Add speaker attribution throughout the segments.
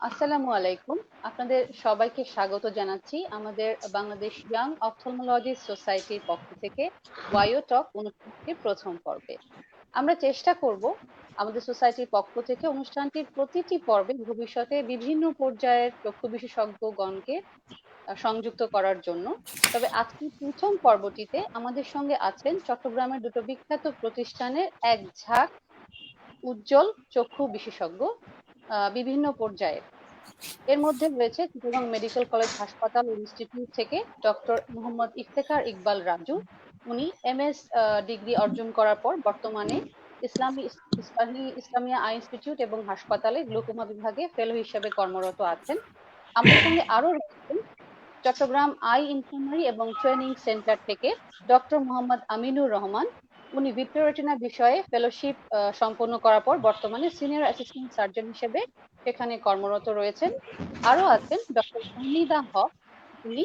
Speaker 1: আসসালামু আলাইকুম। আপনাদের সবাইকে স্বাগত জানাচ্ছি আমাদের বাংলাদেশ ইয়াং অপথলমোলজিস্ট সোসাইটির পক্ষ থেকে ওয়াইও টক অনুষ্ঠানটির প্রথম পর্বে। আমরা চেষ্টা করব আমাদের সোসাইটির পক্ষ থেকে অনুষ্ঠানটির প্রতিটি পর্বে ভবিষ্যতে বিভিন্ন পর্যায়ের চক্ষু বিশেষজ্ঞগণকে সংযুক্ত করার জন্য। তবে আজকের প্রথম পর্বটিতে আমাদের সঙ্গে আছেন চট্টগ্রামের দুটো বিখ্যাত প্রতিষ্ঠানের এক ঝাঁক উজ্জ্বল চক্ষু বিশেষজ্ঞ বিভিন্ন পর্যায়ে। এর মধ্যে রয়েছে চিটাগং মেডিকেল কলেজ হাসপাতাল ও ইনস্টিটিউট থেকে ডক্টর মোহাম্মদ ইফতেখার ইকবাল রাজু। উনি এমএস ডিগ্রি অর্জন করার পর বর্তমানে ইসলামিয়া আই ইনস্টিটিউট এবং হাসপাতালে গ্লুকোমা বিভাগে ফেলো হিসেবে কর্মরত আছেন। আমাদের সঙ্গে আরো রয়েছেন চট্টগ্রাম আই ইনফার্মারি এবং ট্রেনিং সেন্টার থেকে ডক্টর মোহাম্মদ আমিনুর রহমান। উনি ভিট্রিও-রেটিনা বিষয়ে ফেলোশিপ সম্পন্ন করার পর বর্তমানে সিনিয়র অ্যাসিস্ট্যান্ট সার্জন হিসেবে সেখানে কর্মরত রয়েছেন। আরো আছেন ডক্টর ফাহমিদা হক। উনি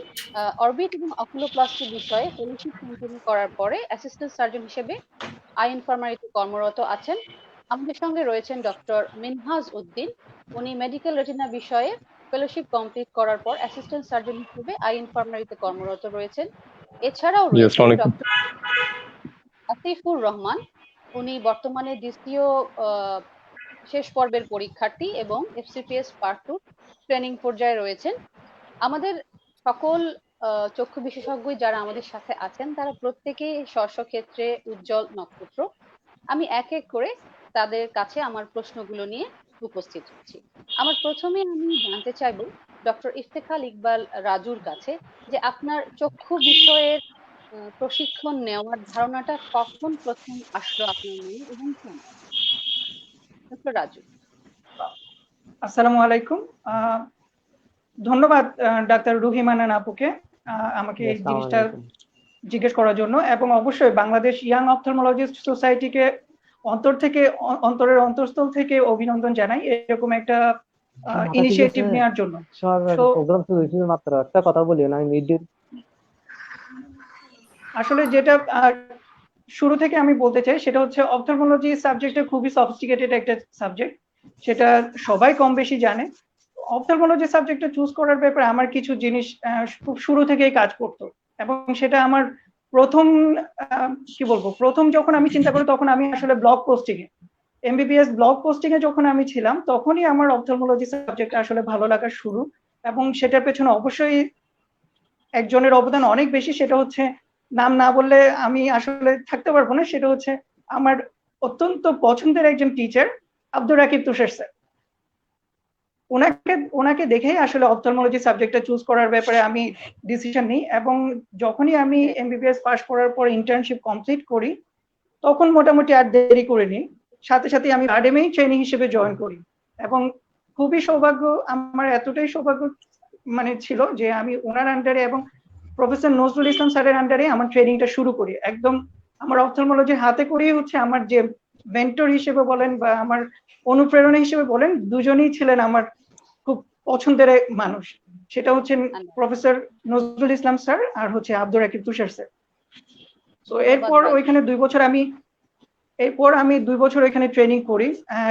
Speaker 1: অরবিট এবং অকুলোপ্লাস্টি বিষয়ে ফেলোশিপ সম্পন্ন করার পরে অ্যাসিস্ট্যান্ট সার্জন হিসেবে আই ইনফার্মারিতে কর্মরত আছেন। আমাদের সঙ্গে রয়েছেন ডক্টর মিনহাজ উদ্দিন। উনি মেডিকেল রেটিনা বিষয়ে ফেলোশিপ কমপ্লিট করার পর অ্যাসিস্ট্যান্ট সার্জন হিসেবে আই ইনফার্মারিতে কর্মরত রয়েছেন। এছাড়াও রয়েছেন ডক্টর আসিফুর রহমান। উনি বর্তমানে দ্বিতীয় শেষ পর্বের পরীক্ষার্থী এবং এফসিপিএস পার্ট 2 ট্রেনিং পর্যায়ে রয়েছেন। আমাদের সকল চক্ষু বিশেষজ্ঞই যারা আমাদের সাথে আছেন তারা প্রত্যেকেই স্ব-স্ব-ক্ষেত্রে উজ্জ্বল নক্ষত্র। আমি এক এক করে তাদের কাছে আমার প্রশ্নগুলো নিয়ে উপস্থিত হচ্ছি। আমার প্রথমে আমি জানতে চাইবো ডক্টর ইফতেখার ইকবাল রাজুর কাছে যে আপনার চক্ষু বিষয়ের প্রশিক্ষণ নেওয়ার ধারণাটা কখন প্রথম আসলো আপনার মনে এবং কেন? ডক্টর রাজু।
Speaker 2: আসসালামু আলাইকুম। ধন্যবাদ ডাক্তার রুহি মানান আপুকে আমাকে এই জিনিসটা জিজ্ঞেস করার জন্য, এবং অবশ্যই বাংলাদেশ ইয়াং অপথলমোলজিস্ট সোসাইটিকে অন্তরের অন্তঃস্থল থেকে অভিনন্দন জানাই এরকম একটা ইনিশিয়েটিভ নেওয়ার জন্য। আসলে যেটা শুরু থেকে আমি বলতে চাই সেটা হচ্ছে অপথলমোলজি সাবজেক্টটা খুবই সফিস্টিকেটেড একটা সাবজেক্ট, সেটা সবাই কম বেশি জানে। অপথলমোলজি সাবজেক্টটা চুজ করার ব্যাপারে আমার কিছু জিনিস খুব শুরু থেকেই কাজ করতো, এবং সেটা আমার প্রথম যখন আমি চিন্তা করি তখন আমি আসলে ব্লগ পোস্টিং এ এমবিবিএস ব্লগ পোস্টিং এ যখন আমি ছিলাম তখনই আমার অপথলমোলজি সাবজেক্ট আসলে ভালো লাগা শুরু, এবং সেটার পেছনে অবশ্যই একজনের অবদান অনেক বেশি। সেটা হচ্ছে, নাম না বললে আমি আসলে থাকতে পারবো না, সেটা হচ্ছে আমার অত্যন্ত পছন্দের একজন টিচার আব্দুর রাকিব তুষার স্যার। ওনাকে দেখেই আসলে অপথলমোলজি সাবজেক্টটা চুজ করার ব্যাপারে আমি ডিসিশন নিই, এবং যখনই আমি এমবিবিএস পাস করার পর ইন্টার্নশিপ কমপ্লিট করি তখন মোটামুটি আর দেরি করিনি, সাথে সাথে আমি একাডেমি ট্রেনিং হিসেবে জয়েন করি। এবং খুবই সৌভাগ্য, আমার এতটাই সৌভাগ্য ছিল যে আমি ওনার আন্ডারে এবং প্রফেসর নজরুল ইসলাম স্যারের আন্ডারে আমার ট্রেনিংটা শুরু করি। একদম আমার অপথলমোলজির হাতে করেই হচ্ছে আমার যে মেন্টর হিসেবে বলেন বা আমার অনুপ্রেরণা হিসেবে বলেন, দুজনেই ছিলেন আমার খুব পছন্দের মানুষ। সেটা হচ্ছে প্রফেসর নজরুল ইসলাম স্যার আর হচ্ছে আব্দুর রাকিব তুষার স্যার। তো এরপর ওইখানে 2 বছর আমি 2 বছর ওইখানে ট্রেনিং করি,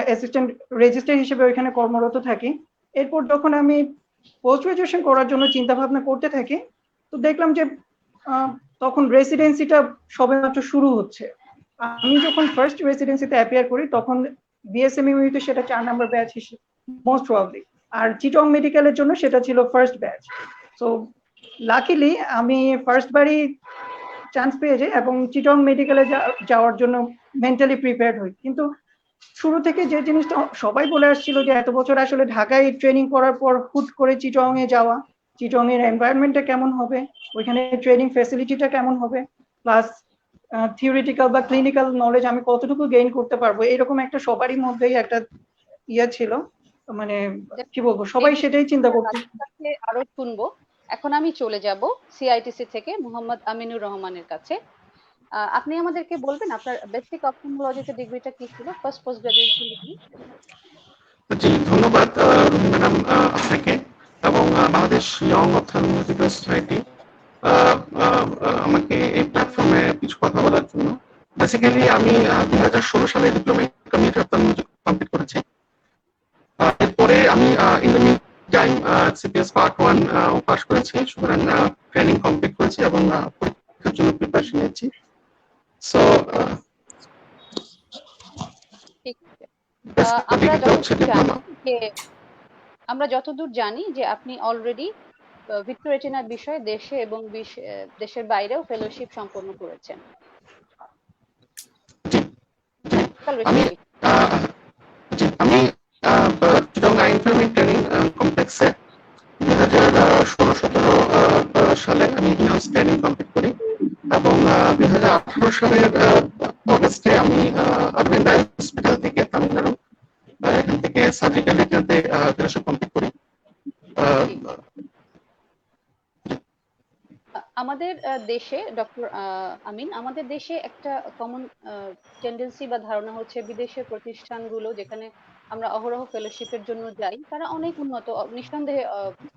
Speaker 2: অ্যাসিস্ট্যান্ট রেজিস্ট্রার হিসেবে ওইখানে কর্মরত থাকি। এরপর যখন আমি পোস্ট গ্রাজুয়েশন করার জন্য চিন্তা ভাবনা করতে থাকি, তো দেখলাম যে তখন রেসিডেন্সিটা সবেমাত্র শুরু হচ্ছে। আমি যখন ফার্স্ট রেসিডেন্সিতে অ্যাপিয়ার করি তখন বিএসএমইউতে সেটা 4 নাম্বার ব্যাচ হিসেবে মোস্ট প্রবাবলি, আর চিটং মেডিকেলের জন্য সেটা ছিল ফার্স্ট ব্যাচ। সো লাকিলি আমি ফার্স্ট বারই চান্স পেয়ে যাই এবং চিটং মেডিকেলে যাওয়ার জন্য মেন্টালি প্রিপেয়ার্ড হই। কিন্তু শুরু থেকে যে জিনিসটা সবাই বলে আসছিল যে এত বছর আসলে ঢাকায় ট্রেনিং করার পর হুট করে চিটং এ যাওয়া, চিটং এর এনভায়রনমেন্টটা কেমন হবে, ওইখানে ট্রেনিং ফ্যাসিলিটিটা কেমন হবে, প্লাস থিওরিটিক্যাল বা ক্লিনিক্যাল নলেজ আমি কতটুকু গেইন করতে পারবো, এরকম একটা সবারই মধ্যেই একটা ছিল। মানে কি বলবো, সবাই সেটাই চিন্তা করছে।
Speaker 1: আরো শুনবো। এখন আমি চলে যাব সিআইটিসি থেকে মোহাম্মদ আমিনুর রহমানের কাছে। আপনি আমাদেরকে বলবেন আপনার বেসিক অপথলমোলজিতে ডিগ্রিটা কি ছিল, ফার্স্ট পোস্ট গ্রাজুয়েশন ডিগ্রি?
Speaker 3: জি, ধন্যবাদ ম্যাডাম আপনাকে এবং বাংলাদেশ ইয়ং অপথলমোলজিক্যাল সোসাইটি আমাকে এই প্ল্যাটফর্মে কিছু কথা বলার জন্য। বেসিক্যালি আমি 2016 সালে diploma in community ophthalmology complete করেছি। এরপরে আমি in the time CPS part 1 pass করেছি, সুতরাং ট্রেনিং কমপ্লিট করেছি এবং পরীক্ষার জন্য প্রিপারেশন নিচ্ছি। সো
Speaker 1: ঠিক আছে।
Speaker 3: বেসিক্যালি এটা হচ্ছে ডিপ্লোমা।
Speaker 1: আমরা যতদূর জানি যে আপনি অলরেডি ভিক্টর রেটিনার বিষয়ে দেশে এবং দেশের বাইরেও ফেলোশিপ সম্পন্ন করেছেন মেডিকেল
Speaker 3: আমি
Speaker 1: বিশ্ববিদ্যালয়ে।
Speaker 3: আমি চিটাগং আই ইনফরমেশন ট্রেনিং কমপ্লেক্সে 2016-17 সালে আমি ইনহাউস ট্রেনিং কমপ্লিট করি এবং 2018 সালের অগস্টে আমি অরবিন্দ হসপিটাল থেকে তামিলনাড়ু এখান থেকে সার্জিক্যাল রেটিনাতে ফেলোশিপ কমপ্লিট করি।
Speaker 1: আমাদের দেশে ডক্টর আমিন, আমাদের দেশে একটা কমন টেন্ডেন্সি বা ধারণা হচ্ছে বিদেশের প্রতিষ্ঠানগুলো যেখানে আমরা অহরহ ফেলোশিপের জন্য যাই তারা অনেক উন্নত, নিঃসন্দেহে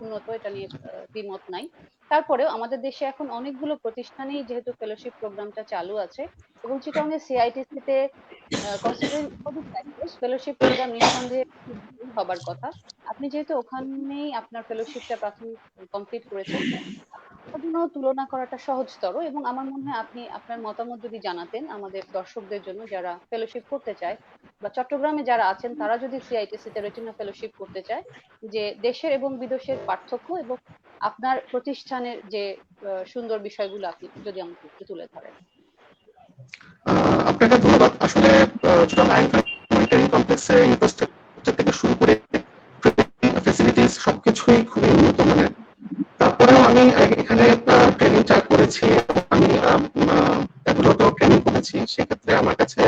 Speaker 1: উন্নত, এটা নিয়ে দ্বিমত নাই। তারপরেও আমাদের দেশে এখন অনেকগুলো প্রতিষ্ঠানেই যেহেতু ফেলোশিপ প্রোগ্রামটা চালু আছে এবং চিটং এর সিআইটিসি তে কনসিডারিং ফেলোশিপ প্রোগ্রাম নিঃসন্দেহে খুব ভালো হবার কথা। আপনি যেহেতু ওখানেই আপনার ফেলোশিপটা প্রাথমিক কমপ্লিট করেছেন, জন্য তুলনা করাটা সহজতর এবং আমার মনে হয় আপনি আপনার মতামত যদি জানাতেন আমাদের দর্শকদের জন্য যারা ফেলোশিপ করতে চায় বা চট্টগ্রামে যারা আছেন তারা যদি সিআইটিসি তে রেটিনা ফেলোশিপ করতে চায়, যে দেশের এবং বিদেশের পার্থক্য এবং আপনার প্রতিষ্ঠানের যে সুন্দর বিষয়গুলো আপনি যদি আমাকে একটু তুলে ধরেন।
Speaker 3: আপনাকে ধন্যবাদ। আসলে চিটাগং আই ইনফরমেশন ট্রেনিং কমপ্লেক্সে ইনফ্রাস্ট্রাকচার থেকে শুরু করে ফ্যাসিলিটিস সবকিছুই খুবই উন্নত মানের। তারপরেও আমি এখানে ট্রেনিং যা করেছি, আমি এগুলোতেও ট্রেনিং করেছি, সেক্ষেত্রে আমার কাছে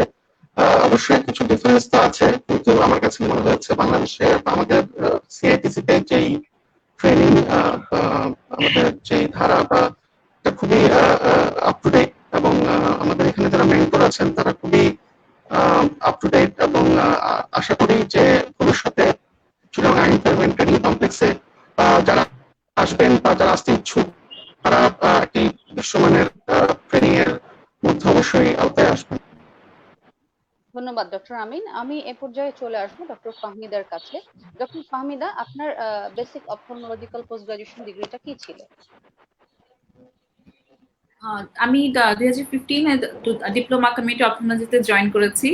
Speaker 3: অবশ্যই কিছু ডিফারেন্স তো আছে, কিন্তু আমার কাছে মনে হচ্ছে বাংলাদেশে আমাদের সিআইটিসি তে যেই ট্রেনিং আমাদের যে ধারা বা খুবই আপ টু ডেট এবং আমাদের এখানে যারা মেন্টর আছেন তারা খুবই আপ টু ডেট এবং আশা করি যে ভবিষ্যতে চিটাগং আই ইনফরমেশন ট্রেনিং কমপ্লেক্সে যারা আসবেন বা যারা আসতে ইচ্ছুক তারা একটি বিশ্বমানের ট্রেনিং এর মধ্যে অবশ্যই আওতায় আসবেন।
Speaker 1: ধন্যবাদ ডক্টর আমিন। আমি এ পর্যায়ে চলে আসবো ডক্টর ফাহমিদার কাছে। ডক্টর ফাহমিদা, আপনার বেসিক অপথলমোলজিক্যাল পোস্ট গ্রাজুয়েশন ডিগ্রিটা কি ছিল?
Speaker 4: আমি 2015 ডিপ্লোমা কমিটি অপথলমোলজিতে জয়েন করেছি।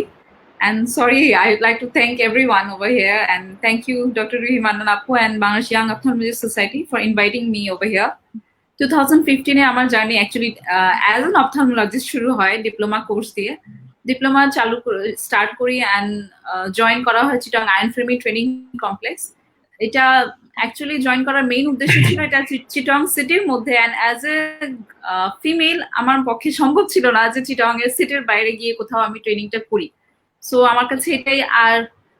Speaker 4: And sorry, I would like to thank everyone over here, and thank you, Dr. Ruhiman Appu and Bangladesh Young Ophthalmologist Society for inviting me over here. 2015 আমার journey actually as an অপথলমোলজিস্ট শুরু হয় diploma course দিয়ে। Diploma start করি and join করা হয় Chittagong I information training complex. এটা actually join করার main উদ্দেশ্য ছিল এটা চিটাগং সিটির মধ্যে, অ্যান্ড অ্যাজ এ ফিমেল আমার পক্ষে সম্ভব ছিল না যে চিটাগং এর সিটির বাইরে গিয়ে কোথাও আমি ট্রেনিংটা করি। সো আমার কাছে এটাই, আর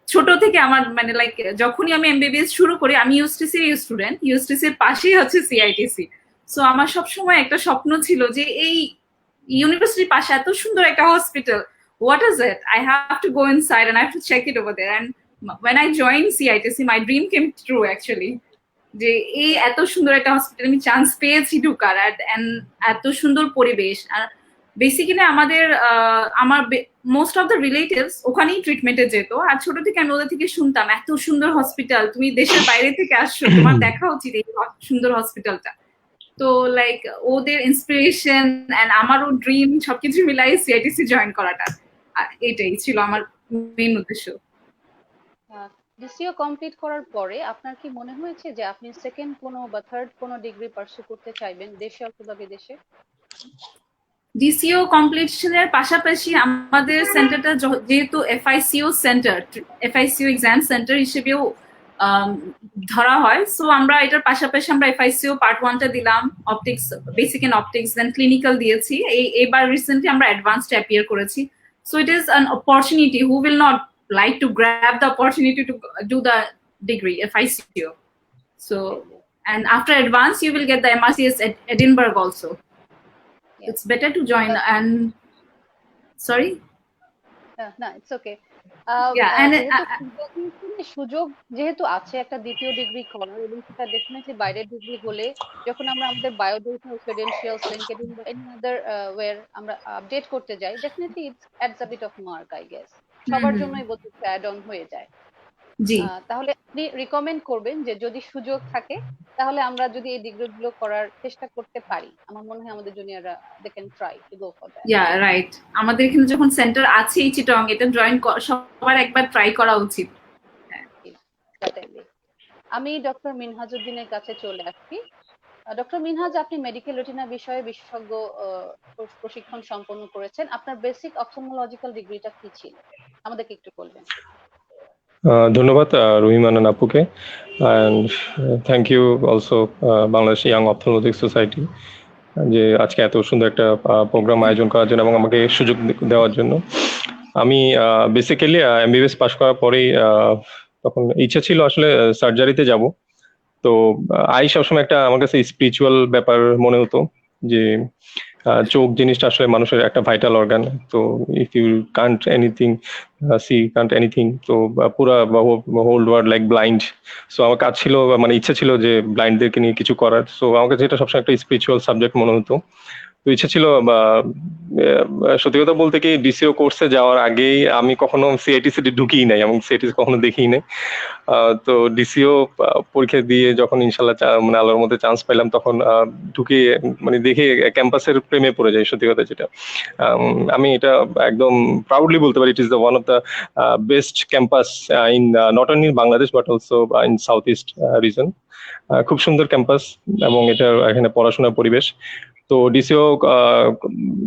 Speaker 4: ছোট থেকে আমার মানে লাইক যখনই আমি এমবিবিএস শুরু করি, আমি ইউএসটিসির স্টুডেন্ট, ইউএসটিসির পাশেই হচ্ছে সিআইটিসি। সো আমার সবসময় একটা স্বপ্ন ছিল যে এই ইউনিভার্সিটির পাশে এত সুন্দর একটা hospital, what is it? I have to go inside and I have to check it over there. And when I joined CITC, my dream came true actually. যে এই এত সুন্দর একটা হসপিটাল আমি চান্স পেয়েছি ঢুকার, and এত সুন্দর পরিবেশ। আর বেসিক্যালি আমার মোস্ট অফ দ্য রিলেটিভস ওখানেই ট্রিটমেন্টে যেত, আর ছোট থেকে আমি ওদের থেকে শুনতাম এত সুন্দর হসপিটাল, তুমি দেশের বাইরে থেকে আসছো, তোমার দেখা উচিত এই সুন্দর হসপিটালটা। তো লাইক ওদের ইন্সপিরেশন এন্ড আমারও ড্রিম সবকিছু মিলাই সিআইটিসি জয়েন করাটা, এটাই ছিল আমার মেইন উদ্দেশ্য।
Speaker 1: ডিসিও কমপ্লিট করার পরে আপনার কি মনে হয়েছে যে আপনি সেকেন্ড কোনো বা থার্ড কোনো ডিগ্রি পার্সু করতে চাইবেন দেশে অথবা বিদেশে?
Speaker 4: ডিসিও কমপ্লিশনের পাশাপাশি আমাদের সেন্টারটা যেহেতু FICO centre, FICO exam centre হিসেবেও ধরা হয়, সো আমরা এটার পাশাপাশি আমরা এফআইসিও পার্ট 1টা দিলাম, optics, basic and optics, then clinical দিয়েছি। এবার রিসেন্টলি আমরা অ্যাডভান্সড অ্যাপিয়ার করেছি। So it is an opportunity, who will not like to grab the opportunity to do the degree FICO. So, and after advance you will get the MRCS at Edinburgh also. Yeah. It's better to join and sorry,
Speaker 1: না, it's okay.
Speaker 4: yeah, and
Speaker 1: সুযোগ যেহেতু আছে একটা দ্বিতীয় degree করার, এবং সেটা definitely বাইরের ডিগ্রি হলে যখন আমরা আমাদের বায়োডেটা ক্রেডেনশিয়ালস লিংকডইন বা এনি আদার ওয়্যার আমরা আপডেট করতে যাই, definitely it's adds a bit of mark, I guess সবার জন্যই বোধহয় অ্যাড অন হয়ে যায়।
Speaker 4: জি
Speaker 1: তাহলে আপনি রিকমেন্ড করবেন যে যদি সুযোগ থাকে তাহলে আমরা যদি এই ডিগ্রিগুলো করার চেষ্টা করতে পারি, আমার মনে হয় আমাদের জুনিয়ররা they can try to go for that.
Speaker 4: Yeah right, আমাদের এখানে যখন সেন্টার আছে চিটং, এটা জয়েন সবার একবার ট্রাই করা উচিত।
Speaker 1: আমি ডক্টর মিনহাজউদ্দিনের কাছে চলে আসছি। ডক্টর মিনহাজ, আপনি মেডিকেল রেটিনা বিষয়ে বিশেষজ্ঞ প্রশিক্ষণ সম্পন্ন করেছেন। আপনার বেসিক অপথলমোলজিক্যাল ডিগ্রিটা কি ছিল আমাদেরকে একটু বলবেন?
Speaker 5: ধন্যবাদ রহিমানান আপুকে, and thank you also Bangladesh young ophthalmologic society যে আজকে এত সুন্দর একটা প্রোগ্রাম আয়োজন করার জন্য এবং আমাকে সুযোগ দেওয়ার জন্য। আমি বেসিক্যালি এমবিবিএস পাশ করার পরেই তখন ইচ্ছা ছিল আসলে সার্জারিতে যাব। তো আই সবসময় একটা আমার কাছে স্পিরিচুয়াল ব্যাপার মনে হতো যে চোখ জিনিসটা আসলে মানুষের একটা ভাইটাল অর্গান। তো if you can't anything see can't anything, তো পুরা whole world like blind. So আমার কাজ ছিল, মানে ইচ্ছা ছিল যে ব্লাইন্ডদেরকে নিয়ে কিছু করার। সো আমার কাছে এটা সবসময় একটা স্পিরিচুয়াল সাবজেক্ট মনে হতো। তো ইচ্ছা ছিল, সত্যি কথা বলতে কি ডিসিও কোর্সে যাওয়ার আগেই আমি কখনো সিআইটিসি ঢুকিই নাই এবং সিআইটিসি কখনো দেখিই নাই। তো ডিসিও পরীক্ষা দিয়ে যখন ইনশাল্লাহ মানে আল্লাহর মধ্যে চান্স পেলাম তখন ঢুকে মানে দেখে ক্যাম্পাসের প্রেমে পড়ে যাই। সত্যি কথা যেটা আমি এটা একদম প্রাউডলি বলতে পারি, it is the one of the best campus in not only Bangladesh but also in south east reason. খুব সুন্দর ক্যাম্পাস এবং এটা এখানে পড়াশোনার পরিবেশ। তো ডিসিও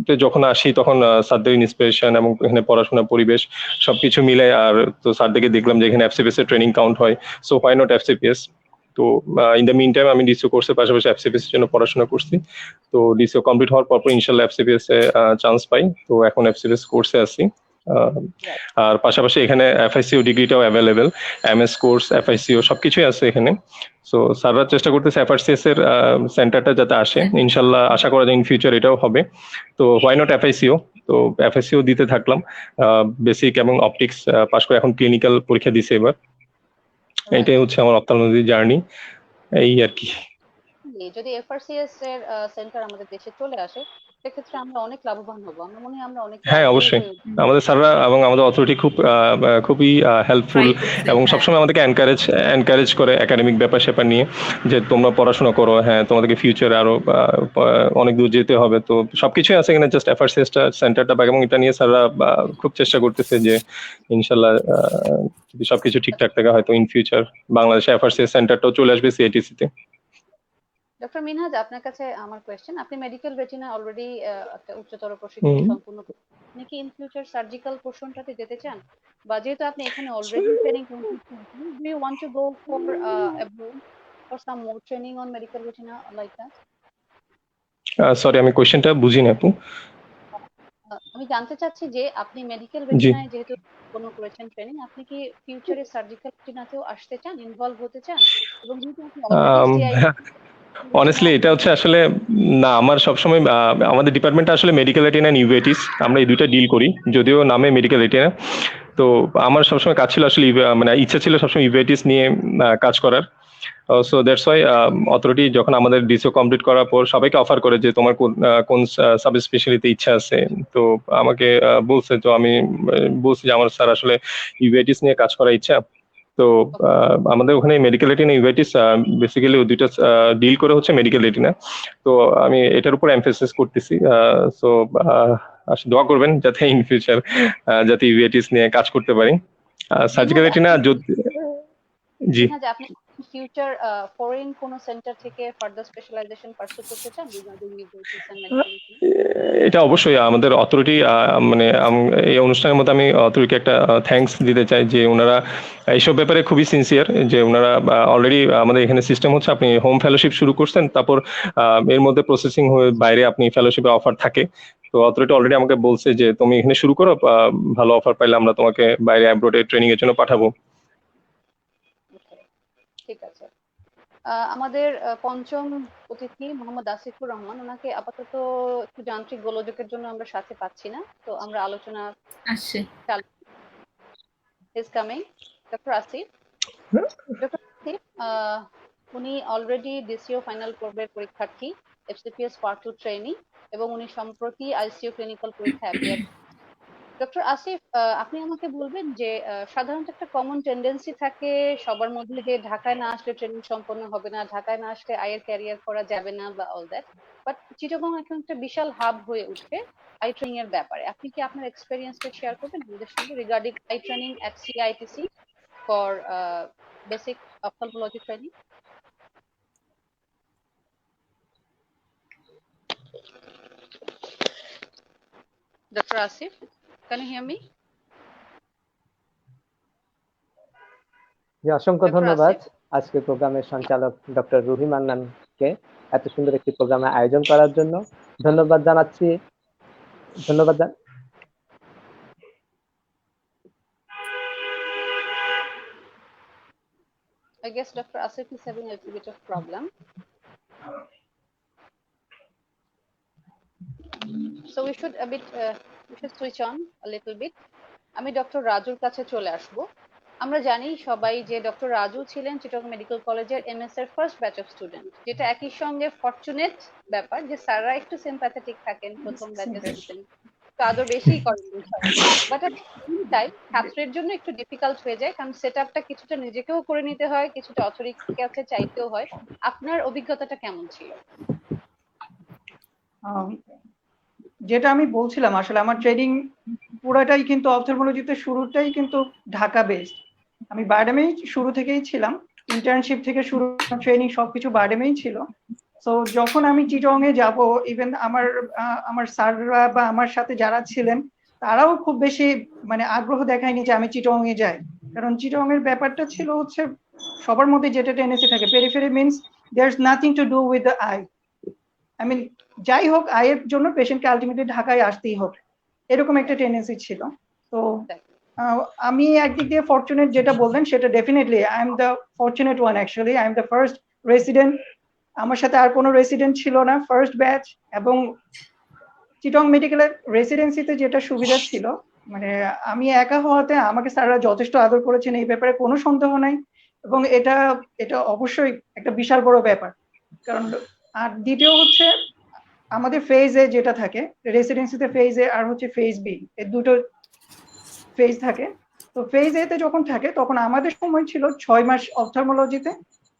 Speaker 5: তে যখন আসি তখন স্যারদের ইন্সপিরেশন এবং এখানে পড়াশোনার পরিবেশ সবকিছু মিলে, আর তো স্যারদেরকে দেখলাম যে এখানে এফসিপিএস এর ট্রেনিং কাউন্ট হয়, সো হোয়াই নট এফসিপিএস। তো ইন দ্য মিন টাইম আমি ডিসিও কোর্সের পাশাপাশি এফসিপিএস এর জন্য পড়াশোনা করছি। তো ডিসিও কমপ্লিট হওয়ার পর ইনশাল্লাহ এফসিপিএস এ চান্স পাই। তো এখন এফসিপিএস কোর্সে আছি। আর পাশাপাশি এখানে এফআইসিও ডিগ্রিটাও অ্যাভেলেবেল, এমএস কোর্স এফআইসিও সবকিছুই আছে এখানে। সো স্যাররা চেষ্টা করতেছে এফআরসিএস এর সেন্টারটা যাতে আসে, ইনশাল্লাহ আশা করা যায় ইন ফিউচার এটাও হবে। তো হোয়াই নট এফআইসিও, তো এফআইসিও দিতে থাকলাম। বেসিক এবং অপটিক্স পাশ করে এখন ক্লিনিক্যাল পরীক্ষা দিছে এবার। এইটাই হচ্ছে আমার অপথলমোলজি জার্নি, এই আর কি।
Speaker 1: যদি এফআরসিএস এর সেন্টার আমাদের দেশে চলে আসে সেক্ষেত্রে আমরা অনেক লাভবান হব, আমার মনে হয় আমরা অনেক
Speaker 5: হ্যাঁ অবশ্যই, আমাদের স্যাররা এবং আমাদের অথরিটি খুবই হেল্পফুল এবং সবসময় আমাদেরকে এনকারেজ করে একাডেমিক ব্যাপার স্যাপার নিয়ে, যে তোমরা পড়াশোনা করো, হ্যাঁ তোমাদেরকে ফিউচারে আরো অনেক দূর যেতে হবে। তো সবকিছুই আছে এখানে, জাস্ট এফআরসিএসটা সেন্টারটা এবং এটা নিয়ে স্যাররা খুব চেষ্টা করতেছে যে ইনশাল্লাহ যদি সবকিছু ঠিকঠাক থাকে হয়তো ইন ফিউচার বাংলাদেশে এফআরসিএস সেন্টারটাও চলে আসবে সিআইটিসিতে।
Speaker 1: ডক্টর মিনহাজ, আপনার কাছে আমার কোয়েশ্চেন, আপনি মেডিকেল রেটিনা অলরেডি একটা উচ্চতর প্রশিক্ষণ সম্পূর্ণ করেছেন, আপনি কি ইন ফিউচার সার্জিক্যাল পোর্শনটাতে যেতে চান? বা যেহেতু আপনি এখানে অলরেডি ট্রেনিং কমপ্লিট করেছেন, do you want to go for abroad for some more training on medical retina like that?
Speaker 5: Sorry আমি কোয়েশ্চেনটা বুঝিনি আপু।
Speaker 1: আমি জানতে চাচ্ছি যে আপনি মেডিকেল রেটিনায় যেহেতু সম্পন্ন করেছেন ট্রেনিং, আপনি কি ফিউচারে সার্জিক্যাল রেটিনাতেও আসতে চান, ইনভলভ হতে চান? এবং যেহেতু আপনি
Speaker 5: অনেস্টলি এটা হচ্ছে আসলে না, আমার সবসময় আমাদের ডিপার্টমেন্টটা আসলে মেডিকেল রেটিনা এন্ড ইউভেটিস, আমরা এই দুইটা ডিল করি, যদিও নামে মেডিকেল রেটিনা। তো আমার সবসময় কাজ ছিল আসলে মানে ইচ্ছা ছিল সবসময় ইউভেটিস নিয়ে কাজ করার। সো দ্যাটস ওয়াই অথরিটি যখন আমাদের ডিসিও কমপ্লিট করার পর সবাইকে অফার করে যে তোমার কোন সাব স্পেশালিতে ইচ্ছা আছে, তো আমাকে বলছে, তো আমি বলছি যে আমার স্যার আসলে ইউভেটিস নিয়ে কাজ করার ইচ্ছা। তো আমাদের ওখানে মেডিকেল রেটিনা ইউভেটিস বেসিক্যালি দুইটা ডিল করে হচ্ছে মেডিকেল রেটিনা। তো আমি এটার উপর এমফেসিস করতেছি। সো দোয়া করবেন যাতে ইন ফিউচার যাতে ইউভেটিস নিয়ে কাজ করতে পারি। সার্জিক্যাল রেটিনা জি,
Speaker 1: আপনি ফিউচার ফরেন কোন সেন্টার থেকে ফার্দার স্পেশালাইজেশন পারসু করতে চান রিগার্ডিং ইউভেটিস এন্ড মেডিকেল?
Speaker 5: এটা অবশ্যই আমাদের অথরিটি, মানে এই অনুষ্ঠানের মধ্যে আমি অথরিটিকে একটা থ্যাঙ্কস দিতে চাই যে ওনারা এইসব ব্যাপারে খুবই সিনসিয়ার, যে ওনারা অলরেডি আমাদের এখানে সিস্টেম হচ্ছে আপনি হোম ফেলোশিপ শুরু করছেন, তারপর এর মধ্যে প্রসেসিং হয়ে বাইরে আপনি ফেলোশিপের অফার থাকে। তো অথরিটি অলরেডি আমাকে বলছে যে তুমি এখানে শুরু করো, ভালো অফার পাইলে আমরা তোমাকে বাইরে অ্যাব্রোডে ট্রেনিং এর জন্য পাঠাবো।
Speaker 1: ঠিক আছে। আমাদের পঞ্চম অতিথি মোহাম্মদ আসিফুর রহমান, ওনাকে আপাতত একটু যান্ত্রিক গোলযোগের জন্য আমরা সাথে পাচ্ছি না, তো আমরা আলোচনা
Speaker 4: আসছে।
Speaker 1: Is coming. ডক্টর আসিফ, উনি অলরেডি ডিসিও ফাইনাল পর্বের পরীক্ষার্থী, এফসিপিএস পার্ট 2 ট্রেনিং, এবং উনি সম্প্রতি আইসিইউ ক্লিনিক্যাল পরীক্ষা অ্যাপিয়ার। ডক্টর আসিফ, আপনি আমাকে বলবেন যে সাধারণত একটা কমন টেন্ডেন্সি থাকে সবার মধ্যে যে ঢাকায় না আসলে ট্রেনিং সম্পন্ন হবে না, ঢাকায় না আসলে আইয়ের ক্যারিয়ার করা যাবে না বা অল দ্যাট। বাট চিটাগং এখন একটা বিশাল হাব হয়ে উঠছে আই ট্রেনিং এর ব্যাপারে। আপনি কি আপনার এক্সপেরিয়েন্সটা শেয়ার করবেন আমাদের সঙ্গে regarding eye training at CITC for basic ophthalmology training? Doctor Asif, can you hear me?
Speaker 6: জি, অসংখ্য
Speaker 1: ডক্টর
Speaker 6: ধন্যবাদ
Speaker 1: আসিফ,
Speaker 6: আজকের প্রোগ্রামের সঞ্চালক ডক্টর রুহি মান্নানকে এত সুন্দর একটি প্রোগ্রামে আয়োজন করার জন্য ধন্যবাদ জানাচ্ছি। ধন্যবাদ
Speaker 1: I guess Dr. Asif is having a little bit of problem. So we should switch on a little bit. আমি ডক্টর রাজুর কাছে চলে আসব। আমরা জানি সবাই যে ডক্টর রাজু ছিলেন চিটাগং মেডিকেল কলেজের এমএস এর ফার্স্ট ব্যাচ অফ স্টুডেন্ট, যেটা একই সঙ্গে ফরচুনেট ব্যাপার যে স্যাররা একটু সিম্প্যাথেটিক থাকেন প্রথম ব্যাচের স্টুডেন্ট, তো আদৌ বেশিই করেন। বাট টাইম ছাত্রের জন্য একটু ডিফিকাল্ট হয়ে যায়, কারণ সেট আপটা কিছুটা নিজেকেও করে নিতে হয়, কিছুটা অথরিটির কাছে চাইতেও হয়। আপনার অভিজ্ঞতাটা কেমন ছিল?
Speaker 2: যেটা আমি বলছিলাম, আসলে আমার ট্রেনিং পুরাটাই কিন্তু অপথলমোলজিতে শুরুটাই কিন্তু ঢাকা বেসড। আমি বারডেমেই শুরু থেকেই ছিলাম, ইন্টার্নশিপ থেকে শুরু, ট্রেনিং সবকিছু বারডেমেই ছিল। তো যখন আমি চিটং এ যাব, ইভেন আমার স্যাররা বা আমার সাথে যারা ছিলেন তারাও খুব বেশি মানে আগ্রহ দেখায়নি যে আমি চিটং এ যাই, কারণ চিটং এর ব্যাপারটা ছিল হচ্ছে সবার মধ্যে যেটা টেন্ডেন্সি থাকে, periphery means there is nothing to do with the eye. I mean যাই হোক, আয়ের জন্য পেশেন্টকে আলটিমেটলি ঢাকায় আসতেই হবে, এরকম একটা টেন্ডেন্সি ছিল। তো আমি একদিক দিয়ে ফরচুনেট, যেটা বললেন সেটা definitely I am the fortunate one. Actually I am the first resident, আমার সাথে আর কোনো রেসিডেন্ট ছিল না, ফার্স্ট ব্যাচ। এবং চিটং মেডিকেলের রেসিডেন্সিতে যেটা সুবিধা ছিল, মানে আমি একা হওয়াতে আমাকে স্যাররা যথেষ্ট আদর করেছেন, এই ব্যাপারে কোনো সন্দেহ নাই। এবং এটা এটা অবশ্যই একটা বিশাল বড় ব্যাপার। কারণ আর দ্বিতীয় হচ্ছে আমাদের ফেজ এ যেটা থাকে, রেসিডেন্সিতে ফেজ এ আর হচ্ছে ফেজ বি, এই দুটো ফেজ থাকে। তো ফেজ এ তে যখন থাকে তখন আমাদের সময় ছিল 6 মাস অপথলমোলজিতে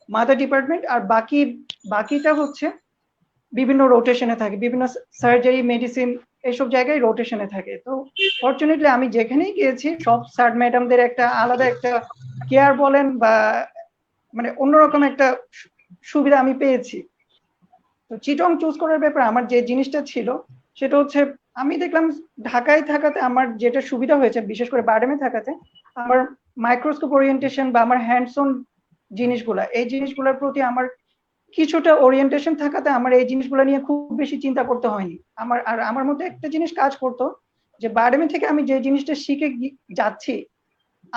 Speaker 2: মাদার ডিপার্টমেন্ট, আর বাকিটা হচ্ছে বিভিন্ন রোটেশনে থাকে, বিভিন্ন সার্জারি, মেডিসিন, এইসব জায়গায় রোটেশনে থাকে। তো ফরচুনেটলি আমি যেখানেই গিয়েছি সব স্যার ম্যাডামদের একটা আলাদা একটা কেয়ার বলেন বা মানে অন্যরকম একটা সুবিধা আমি পেয়েছি। তো চিটং চুজ করার ব্যাপারে আমার যে জিনিসটা ছিল সেটা হচ্ছে, আমি দেখলাম ঢাকায় থাকাতে আমার যেটা সুবিধা হয়েছে, বিশেষ করে বারডেমে থাকাতে, আমার মাইক্রোস্কোপ ওরিয়েন্টেশন বা আমার হ্যান্ডস অন জিনিসগুলা, এই জিনিসগুলোর প্রতি আমার কিছুটা ওরিয়েন্টেশন থাকাতে আমার এই জিনিসগুলো নিয়ে খুব বেশি চিন্তা করতে হয়নি। আমার মধ্যে একটা জিনিস কাজ করতো যে বারডেমে থেকে আমি যে জিনিসটা শিখে যাচ্ছি,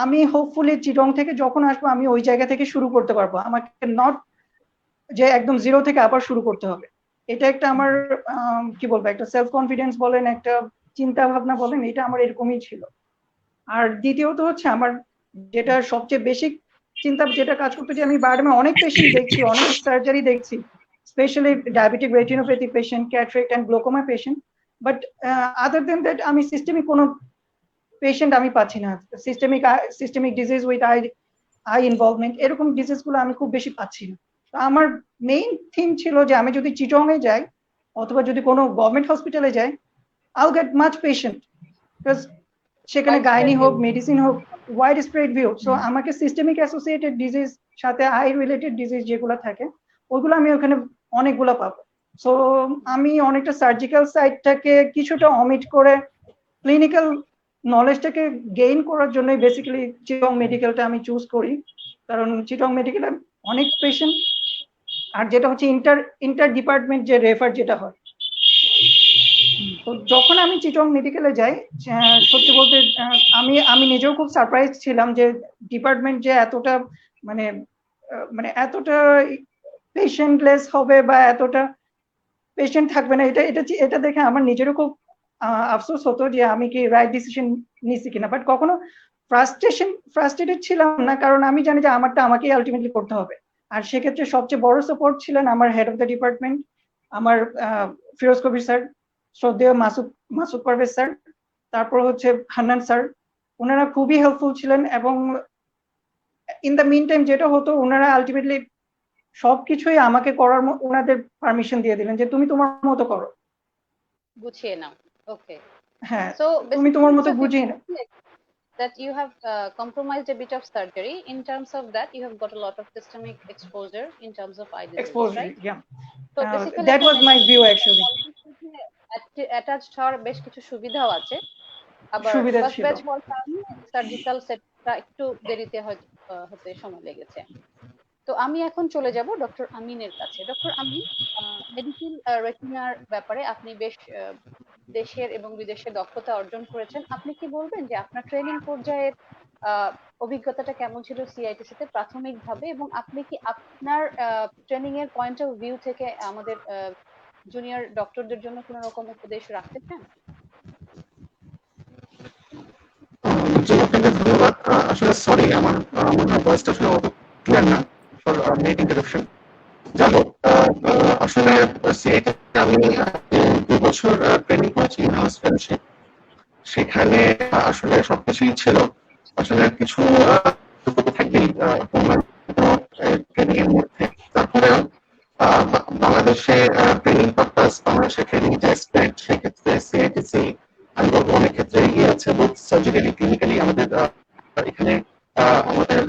Speaker 2: আমি হোপফুলি চিটং থেকে যখন আসবো আমি ওই জায়গা থেকে শুরু করতে পারবো, আমাকে নট যে একদম জিরো থেকে আবার শুরু করতে হবে। এটা একটা আমার কি বলবো, একটা সেলফ কনফিডেন্স বলেন, একটা চিন্তা ভাবনা বলেন, এটা আমার এরকমই ছিল। আর দ্বিতীয়ত হচ্ছে আমার যেটা সবচেয়ে বেশি চিন্তা যেটা কাজ করতো, যে আমি বারডেমে অনেক পেশেন্ট দেখছি, অনেক সার্জারি দেখছি, specially diabetic retinopathy patient, cataract and glaucoma patient. But other then that আমি সিস্টেমিক কোনো পেশেন্ট আমি পাচ্ছি না, systemic disease with eye involvement, এরকম ডিজিজ গুলো আমি খুব বেশি পাচ্ছি না। তো আমার মেইন থিম ছিল যে আমি যদি চিটং এ যাই অথবা যদি কোনো গভর্নমেন্ট হসপিটালে যাই, আইল গেট মাচ পেশেন্ট, বিকজ সেখানে গাইনি হোক, মেডিসিন হোক, ওয়াইড স্প্রেড ভিউ। সো আমাকে সিস্টেমিক অ্যাসোসিয়েটেড ডিজিজ সাথে আই রিলেটেড ডিজিজ যেগুলো থাকে ওইগুলো আমি ওখানে অনেকগুলো পাবো। সো আমি অনেকটা সার্জিক্যাল সাইডটাকে কিছুটা অমিট করে ক্লিনিক্যাল নলেজটাকে গেইন করার জন্য বেসিক্যালি চিটং মেডিকেলটা আমি চুজ করি, কারণ চিটং মেডিকেলে অনেক পেশেন্ট, আর যেটা হচ্ছে ইন্টার ডিপার্টমেন্ট যে রেফার যেটা হয়। তো যখন আমি চিটং মেডিকেলে যাই, সত্যি বলতে আমি নিজেও খুব সারপ্রাইজ ছিলাম যে ডিপার্টমেন্ট যে এতটা মানে এতটা পেশেন্টলেস হবে বা এতটা পেশেন্ট থাকবে না, এটা দেখে আমার নিজেরও খুব আফসোস হতো যে আমি কি রাইট ডিসিশন নিচ্ছি কিনা। বাট কখনো ফ্রাস্ট্রেটেড ছিলাম না, কারণ আমি জানি যে আমারটা আমাকেই আলটিমেটলি করতে হবে। আর সেক্ষেত্রে সবচেয়ে বড় সাপোর্ট ছিলেন আমার হেড অফ দ্য ডিপার্টমেন্ট, আমার ফিরোজ কবির স্যার, শ্রদ্ধেয় মাসুদ পারভেজ স্যার, তারপর হচ্ছে হান্নান স্যার, ওনারা খুবই হেল্পফুল ছিলেন। এবং ইন দ্য মিন টাইম যেটা হতো, ওনারা আলটিমেটলি সবকিছুই আমাকে করার ওনাদের পারমিশন দিয়ে দিলেন যে তুমি তোমার মতো করো।
Speaker 1: গুছিয়ে নাও। ওকে,
Speaker 2: হ্যাঁ,
Speaker 1: সো
Speaker 2: তুমি তোমার মতো বুঝিয়ে নাও।
Speaker 1: that you have compromised a bit of surgery. In terms of that, you have got a lot of systemic exposure in terms of eye disease,
Speaker 2: Exposure,
Speaker 1: right?
Speaker 2: yeah.
Speaker 1: So basically,
Speaker 2: That was my view actually.
Speaker 1: attached হওয়ার বেশ কিছু সুবিধাও আছে। আবার
Speaker 2: সুবিধা
Speaker 1: first
Speaker 2: ছিল।
Speaker 1: Batch হওয়ার কারণে সার্জিক্যাল সেটটা একটু দেরিতে হতে সময় লেগেছে। তো আমি এখন চলে যাব ডক্টর আমিনের কাছে। ডক্টর আমিন, মেডিকেল রেটিনার ব্যাপারে আপনি বেশ দেশের এবং বিদেশে দক্ষতা অর্জন করেছেন। আপনি কি বলবেন যে আপনার ট্রেনিং পর্যায়ের অভিজ্ঞতাটা কেমন ছিল সিআইটিসি তে প্রাথমিকভাবে, এবং আপনি কি আপনার ট্রেনিং এর পয়েন্ট অফ ভিউ থেকে আমাদের জুনিয়র ডক্টরদের জন্য কোনো রকম উপদেশ রাখতে চান?
Speaker 3: আপনাকে ধন্যবাদ। আসলে সরি, আমার ভয়েসটা আসলে অত ক্লিয়ার না, ফর নেট ইন্টারাপশন। যাই হোক, আসলে সিআইটি আমি 2 বছর ট্রেনিং করেছি ইন-হাউস ফেলোশিপ। সেখানে আসলে সবকিছুই ছিল। আসলে কিছু থাকবেই ট্রেনিং এর মধ্যে। তারপরে বাংলাদেশে ট্রেনিং পারপাস, বাংলাদেশে ট্রেনিং যে এক্সপেক্ট, সেক্ষেত্রে সিআইটিসি আমি বলবো অনেক ক্ষেত্রে এগিয়ে আছে, বোথ সার্জিক্যালি ক্লিনিক্যালি। আমাদের এখানে আমাদের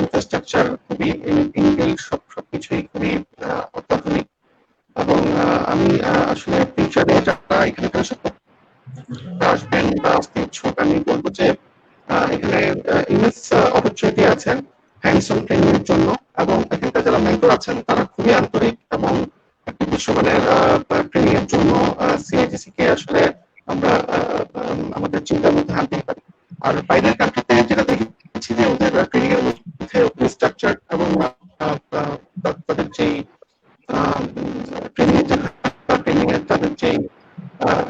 Speaker 3: ইনফ্রাস্ট্রাকচার খুবই ইনবিল্ট, সবকিছুই খুবই অত্যাধুনিক। এবং আমি আসলে ফিউচারে যারা এখানে ফেলোশিপ আসবেন বা আসতে ইচ্ছুক, আমি বলবো যে এখানে ইমেজ অপরচুনিটি আছে হ্যান্ডস অন ট্রেনিং এর জন্য। এবং এখানকার যারা মেন্টর আছেন তারা খুবই আন্তরিক, এবং একটি বিশ্বমানের ট্রেনিং এর জন্য সিআইটিসি কে আসলে আমরা আমাদের চিন্তার মধ্যে আনতে পারি। আর বাইরের কান্ট্রিতে যেটা দেখেছি যে ওদের ট্রেনিং এর মধ্যে স্ট্রাকচার এবং তাদের যেই ট্রেনিং এর তাদের যেই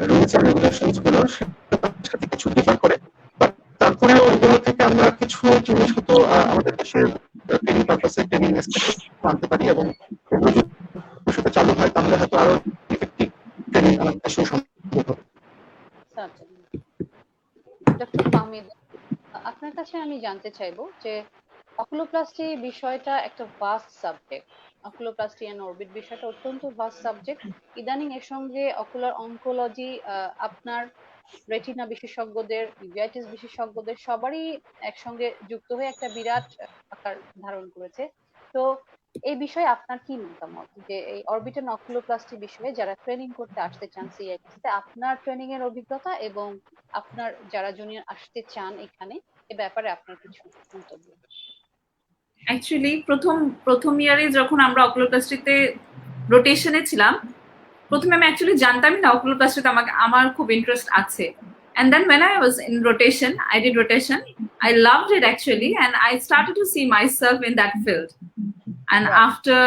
Speaker 3: রুলস এন্ড রেগুলেশনস গুলো সেটার সাথে কিছু ডিফার করে। বাট তারপরে ওইগুলো থেকে আমরা কিছু জিনিস হয়তো আমাদের দেশের ট্রেনিং পারপাসে ট্রেনিং আনতে পারি, এবং এগুলো যদি ভবিষ্যতে চালু হয় তাহলে হয়তো আরো ইফেক্টিভ ট্রেনিং আমাদের দেশেও সম্ভব হবে।
Speaker 1: ডক্টর ফাহমিদ, আপনার কাছে আমি জানতে চাইবো যে অকুলোপ্লাস্টি বিষয়টা একটা vast subject. Oculoplasty and orbit বিষয়টা অত্যন্ত ভাস্ট সাবজেক্ট। ইদানিং এর সঙ্গে অকুলার অনকোলজি আপনার রেটিনা বিশেষজ্ঞদের, ইউভেইটিস বিশেষজ্ঞদের সবারই একসঙ্গে যুক্ত হয়ে একটা বিরাট আকার ধারণ করেছে। তো এই বিষয়ে আপনার কি মতামত, যে এই অরবিটাল অকুলোপ্লাস্টি বিষয়ে যারা ট্রেনিং করতে আসতে চান সিআইটিস তে, আপনার ট্রেনিং এর অভিজ্ঞতা এবং আপনার যারা জুনিয়র আসতে চান এখানে, এ ব্যাপারে আপনার কিছু মন্তব্য?
Speaker 4: অ্যাকচুয়ালি প্রথম ইয়ারে যখন আমরা অকুলোপ্লাস্টিতে রোটেশনে ছিলাম, প্রথমে আমি অ্যাকচুয়ালি জানতামই না অকুলোপ্লাস্টিতে আমার খুব ইন্টারেস্ট আছে। And then when I was in rotation, I did rotation. I loved it actually, and I started to see myself in that field. And after,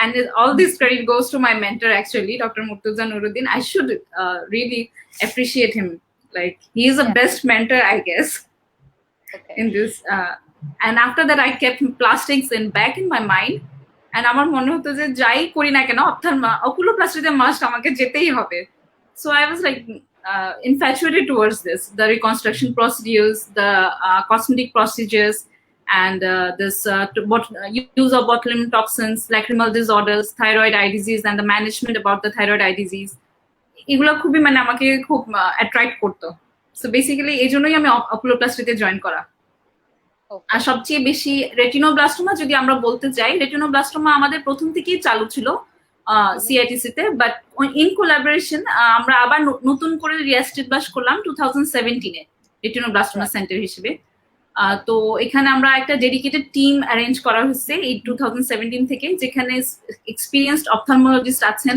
Speaker 4: and all this credit goes to my mentor actually, Dr. Murtuza Nuruddin. I should really appreciate him. Like, he is the best mentor, I guess, in this. And after that, I kept plastics back in my mind. And আমার মনে হতো যে যাই করি না কেন অকুলোপ্লাস্টিতে must আমাকে যেতেই হবে। So I was like infatuated towards this, the reconstruction procedures, the cosmetic procedures, and this use of botulinum toxins, lacrimal disorders, thyroid eye disease, and the management about the thyroid eye disease. এগুলো খুবই মানে আমাকে খুব attract করতো। So basically এই জন্যই আমি অকুলোপ্লাস্টিতে join করা। আর সবচেয়ে বেশি রেটিনোব্লাস্টোমা যদি আমরা বলতে চাই, রেটিনোব্লাস্টোমা আমাদের প্রথম থেকেই চালু ছিল সিআইটিসি তে, বাট ইন কোলাবোরেশন আমরা আবার নতুন করে রিএস্টাবলিশ করলাম 2017-এ রেটিনোব্লাস্টোমা সেন্টার হিসেবে। তো এখানে আমরা একটা ডেডিকেটেড টিম অ্যারেঞ্জ করা হয়েছে এই 2017 থেকে, যেখানে এক্সপিরিয়েন্সড অপথলমোলজিস্ট আছেন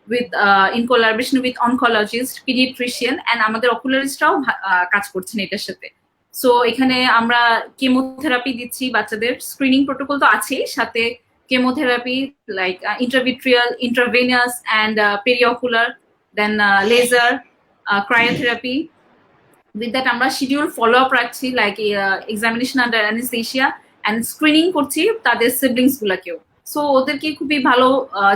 Speaker 4: with in collaboration with oncologist, paediatrician, and আমাদের অকুলারিস্টরাও কাজ করছেন এটার সাথে। সো এখানে আমরা কেমোথেরাপি দিচ্ছি বাচ্চাদের, স্ক্রিনিং প্রোটোকল তো আছেই, সাথে chemotherapy like intravitreal, intravenous and periocular, then laser, cryotherapy. With that আমরা শিডিউল ফলো আপ রাখছি, like examination under anaesthesia, and screening করছি তাদের সিবলিংস গুলাকেও। সো ওদেরকে খুবই ভালো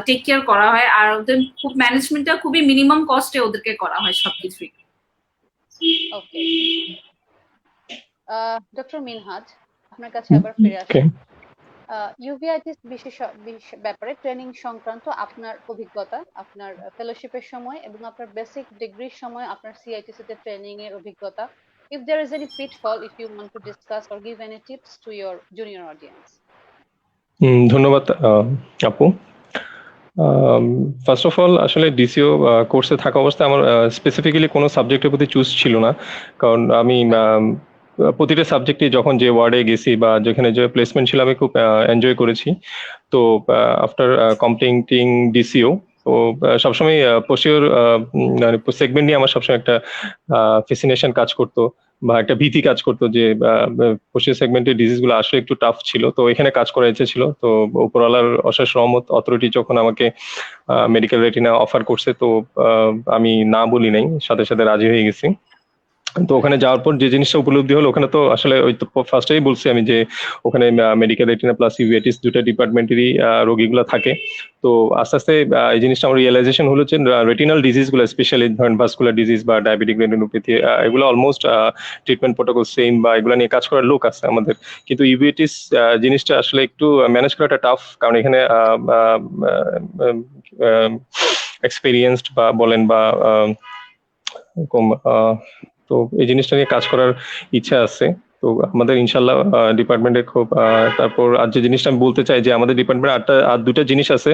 Speaker 4: টেক কেয়ার করা হয়, আর ওদের খুব ম্যানেজমেন্টটা খুবই মিনিমাম কস্টে ওদেরকে করা হয় সবকিছুই।
Speaker 1: ওকে, ডক্টর মিনহাজ, আপনার কাছে আবার ফিরে আসি।
Speaker 5: Okay.
Speaker 1: ইউভিআইটিস ব্যাপারে ট্রেনিং সংক্রান্ত আপনার অভিজ্ঞতা, আপনার ফেলোশিপের সময় এবং আপনার বেসিক ডিগ্রির সময় আপনার সিআইটিসি তে ট্রেনিং এর অভিজ্ঞতা, if there is any pitfall, if you want to discuss or give any tips to your junior audience.
Speaker 5: ধন্যবাদ আপু। ফার্স্ট অফ অল আসলে ডিসিও কোর্সে থাকা অবস্থায় আমার স্পেসিফিক্যালি কোনো সাবজেক্টের প্রতি চুজ ছিল না, কারণ আমি প্রতিটা সাবজেক্টে যখন যে ওয়ার্ডে গেছি বা যেখানে যে প্লেসমেন্ট ছিল আমি খুব এনজয় করেছি। তো আফটার কমপ্লিটিং ডিসিও, তো সবসময় পোস্টিওর মানে সেগমেন্ট নিয়ে আমার সবসময় একটা ফ্যাসিনেশন কাজ করতো বা একটা ভীতি কাজ করতো যে পোস্টিওর সেগমেন্টের ডিজিজ গুলো আসলে একটু টাফ ছিল। তো এখানে কাজ করার ইচ্ছে ছিল। তো উপরওয়ালার অশেষ রহমত, অথরিটি যখন আমাকে মেডিকেল রেটিনা অফার করছে, তো আমি না বলি নাই, সাথে সাথে রাজি হয়ে গেছি। তো ওখানে যাওয়ার পর যে জিনিসটা উপলব্ধি হলো, ওখানে তো আসলে ওই তো ফার্স্টেই বলছি আমি যে ওখানে মেডিকেল রেটিনা প্লাস ইউভিআইটিস দুটো ডিপার্টমেন্টেরই রোগীগুলো থাকে। তো আস্তে আস্তে এই জিনিসটা আমার রিয়েলাইজেশন হলো যে রেটিনাল ডিজিজ গুলো, স্পেশালি ধরেন ভাস্কুলার ডিজিজ বা ডায়াবেটিক রেটিনোপ্যাথি, এগুলো অলমোস্ট ট্রিটমেন্ট প্রোটোকল সেম বা এগুলো নিয়ে কাজ করার লোক আছে আমাদের। কিন্তু ইউভিআইটিস জিনিসটা আসলে একটু ম্যানেজ করাটা টাফ, কারণ এখানে এক্সপেরিয়েন্সড বা বলেন বা এরকম তো এই জিনিসটা নিয়ে কাজ করার ইচ্ছা আছে। তো আমাদের ইনশাল্লাহ ডিপার্টমেন্টে খুব তারপর আর যে জিনিসটা আমি বলতে চাই যে আমাদের ডিপার্টমেন্টে আর দুটা জিনিস আছে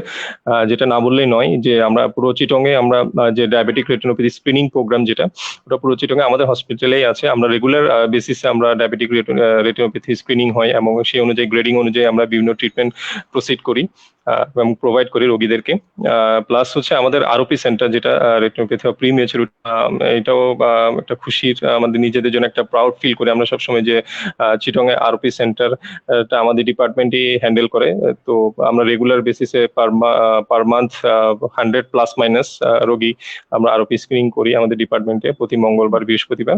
Speaker 5: যেটা না বললেই নয়, যে আমরা পুরো চিটংয়ে আমরা যে ডায়াবেটিক রেটিনোপ্যাথি স্ক্রিনিং প্রোগ্রাম যেটা, ওটা পুরো চিটংয়ে আমাদের হসপিটালেই আছে। আমরা রেগুলার বেসিসে আমরা ডায়াবেটিক রেটিনোপ্যাথি স্ক্রিনিং হয় এবং সেই অনুযায়ী গ্রেডিং অনুযায়ী আমরা বিভিন্ন ট্রিটমেন্ট প্রসিড করি এবং প্রোভাইড করি রোগীদেরকে। প্লাস হচ্ছে আমাদের আরওপি সেন্টার, যেটা রেটিনোপ্যাথি অফ প্রিমেচুর, এটাও একটা খুশির, আমাদের নিজেদের জন্য একটা প্রাউড ফিল করি আমরা সবসময় যে চিটংয়ে আরওপি সেন্টারটা আমাদের ডিপার্টমেন্টই হ্যান্ডেল করে। তো আমরা রেগুলার বেসিসে পার মান্থ 100 প্লাস মাইনাস রোগী আমরা আরওপি স্ক্রিনিং করি আমাদের ডিপার্টমেন্টে প্রতি মঙ্গলবার, বৃহস্পতিবার,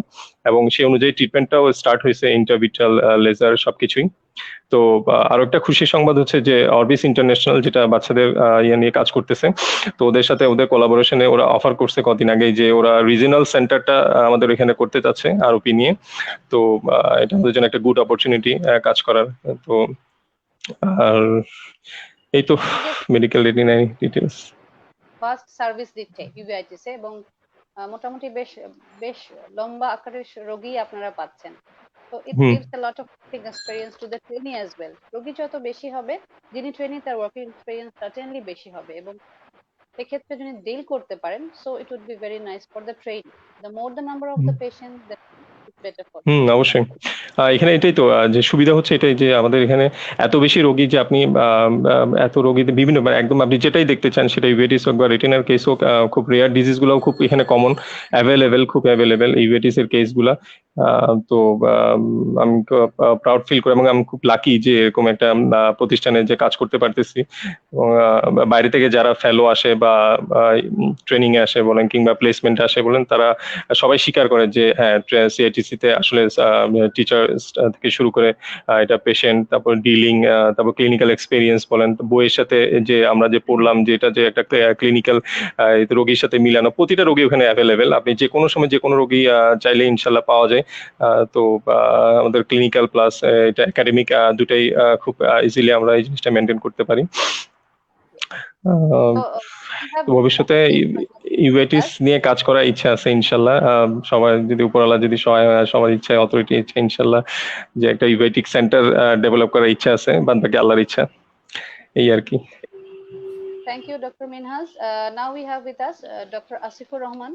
Speaker 5: এবং সেই অনুযায়ী ট্রিটমেন্টটাও স্টার্ট হয়েছে, ইন্টারভিট্রাল, লেজার, সবকিছুই। তো আরো একটা খুশির সংবাদ হচ্ছে যে অরবিস ইন্টারন্যাশনাল, যেটা বাচ্চাদের ইয়ে নিয়ে কাজ করতেছে, তো ওদের সাথে ওদের কোলাবোরেশনে ওরা অফার করছে কদিন আগে যে ওরা রিজিনাল সেন্টারটা আমাদের এখানে করতে চাচ্ছে আরওপি নিয়ে। তো এটা আমাদের জন্য একটা গুড অপরচুনিটি কাজ করার। তো আর এই তো মেডিকেল রেটিনারি ডিটেলস।
Speaker 1: ফার্স্ট সার্ভিস দিচ্ছে ইউভিআইটিস এ, এবং মোটামুটি বেশ বেশ লম্বা আকারের রোগী আপনারা পাচ্ছেন। তো it gives a lot of working experience to the trainee as well. রোগী যত বেশি হবে, যিনি ট্রেনি, তার ওয়ার্কিং এক্সপেরিয়েন্স সার্টেনলি বেশি হবে, এবং সেক্ষেত্রে যদি ডিল করতে পারেন, so it would be very nice for the train. The more the number of the patient, the better for.
Speaker 5: অবশ্যই। এখানে এটাই তো যে সুবিধা হচ্ছে এটাই যে আমাদের এখানে এত বেশি রোগী, যে আপনি এত রোগীতে বিভিন্ন মানে একদম আপনি যেটাই দেখতে চান, সেটা ইউভিআইটিস হোক বা রেটিনার কেস হোক, খুব রেয়ার ডিজিজ গুলো খুব এখানে কমন, খুব অ্যাভেলেবেল ইউভিআইটিস এর কেস গুলা। তো আমি প্রাউড ফিল করি এবং আমি খুব লাকি যে এরকম একটা প্রতিষ্ঠানে যে কাজ করতে পারতেছি। এবং বাইরে থেকে যারা ফেলো আসে বা ট্রেনিং এ আসে বলেন কিংবা প্লেসমেন্টে আসে বলেন, তারা সবাই স্বীকার করে যে হ্যাঁ, সিআইটিসি তে আসলে টিচার থেকে শুরু করে এটা পেশেন্ট, তারপর ডিলিং, তারপর ক্লিনিক্যাল এক্সপেরিয়েন্স বলেন, বইয়ের সাথে যে আমরা যে পড়লাম, যে এটা যে একটা ক্লিনিক্যাল রোগীর সাথে মিলানো, প্রতিটা রোগী ওখানে অ্যাভেলেবেল। আপনি যে কোনো সময় যে কোনো রোগী চাইলে ইনশাল্লাহ পাওয়া যায়। তো আমাদের ক্লিনিক্যাল প্লাস এটা একাডেমিক দুটাই খুব ইজিলি আমরা এই জিনিসটা মেনটেন করতে পারি। ভবিষ্যতে ইউভিআইটিস নিয়ে কাজ করার ইচ্ছা আছে ইনশাল্লাহ। সবাই যদি উপরওয়ালা যদি সহায় হয়, সবার ইচ্ছা, অথরিটি ইচ্ছা, ইনশাল্লাহ যে একটা ইউভিআইটিক সেন্টার ডেভেলপ করার ইচ্ছা আছে, বাদ বাকি আল্লাহর ইচ্ছা, এই আর কি।
Speaker 1: Thank you doctor Minhaj. Now we have with us doctor Asifur Rahman,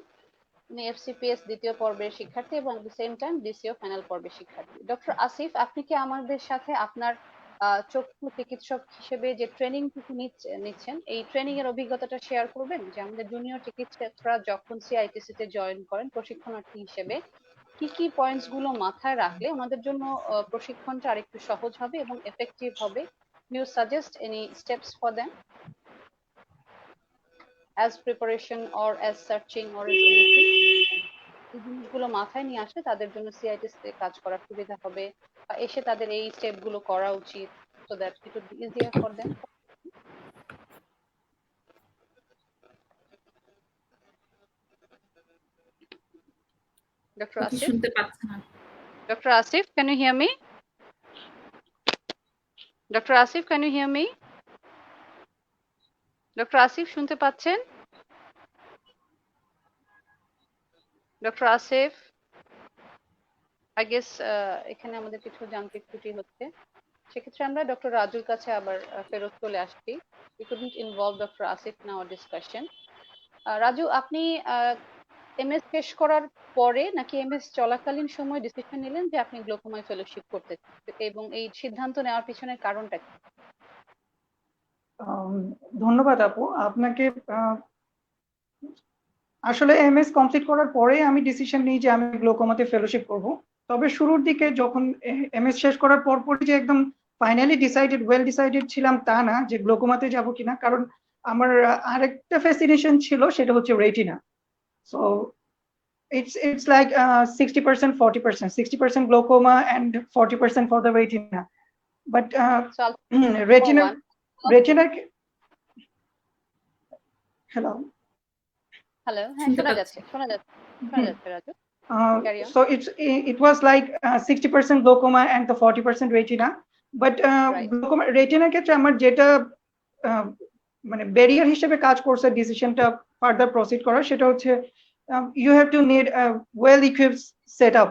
Speaker 1: উনি এফসিপিএস দ্বিতীয় পর্বের শিক্ষার্থী এবং at the same time DCO final পর্বের শিক্ষার্থী। ডক্টর আসিফ, আপনি কি আমাদের সাথে আপনার চক্ষু চিকিৎসক হিসেবে যে ট্রেনিং নিচ্ছেন, এই ট্রেনিং এর অভিজ্ঞতাটা শেয়ার করবেন? যে আমাদের জুনিয়র চিকিৎসকরা যখন সিআইটিসি তে জয়েন করেন প্রশিক্ষণার্থী হিসেবে, কি কি পয়েন্টস গুলো মাথায় রাখলে আমাদের জন্য প্রশিক্ষণটা আরেকটু সহজ হবে এবং এফেক্টিভ হবে? You suggest any steps for them as preparation or as searching or as anything? এই জিনিসগুলো মাথায় নিয়ে আসলে তাদের জন্য সিআইটিস তে কাজ করার সুবিধা হবে, বা এসে তাদের এই স্টেপ গুলো করা উচিত, so that it would be easier for them. Dr.
Speaker 4: কি
Speaker 1: Asif?
Speaker 4: শুনতে পাচ্ছি না।
Speaker 1: Dr. Asif, can you hear me? Dr. Asif, can you hear me? Dr. Asif, শুনতে পাচ্ছেন? Dr. Asif? I guess এখানে আমাদের কিছু যান্ত্রিক ত্রুটি হচ্ছে। সেক্ষেত্রে আমরা ডক্টর রাজুর কাছে আবার ফেরত চলে আসছি। We couldn't involve Dr. Asif in our discussion. Raju, আপনি এমএস শেষ করার পরে নাকি এমএস চলাকালীন সময় ডিসিশন নিলেন যে আপনি গ্লোকোমায় ফেলোশিপ করতে চান, এবং এই সিদ্ধান্ত নেওয়ার পিছনের কারণটা কি?
Speaker 2: ধন্যবাদ আপু আপনাকে। আসলে এমএস কমপ্লিট করার পরে আমি ডিসিশন নিই যে আমি গ্লোকোমাতে ফেলোশিপ করব। তবে শুরুর দিকে যখন এমএস শেষ করার পরপরই যে একদম ফাইনালি ওয়েল ডিসাইডেড ছিলাম তা না যে গ্লোকোমাতে যাব কিনা, কারণ আমার আরেকটা ফ্যাসিনেশন ছিল, সেটা হচ্ছে retina. So it's like 60% 40%, 60% glaucoma and 40% for the retina. But
Speaker 1: So I'll
Speaker 2: retina hello.
Speaker 1: Hello, হ্যাঁ শোনা যাচ্ছে Raju. Carry on.
Speaker 2: So it was like 60% glaucoma and the 40% retina. But
Speaker 1: Right.
Speaker 2: glaucoma retina ক্ষেত্রে আমার যেটা মানে ব্যারিয়ার হিসেবে কাজ করছে ডিসিশনটা ফার্দার প্রসিড করা, সেটা হচ্ছে you have to need a well equipped setup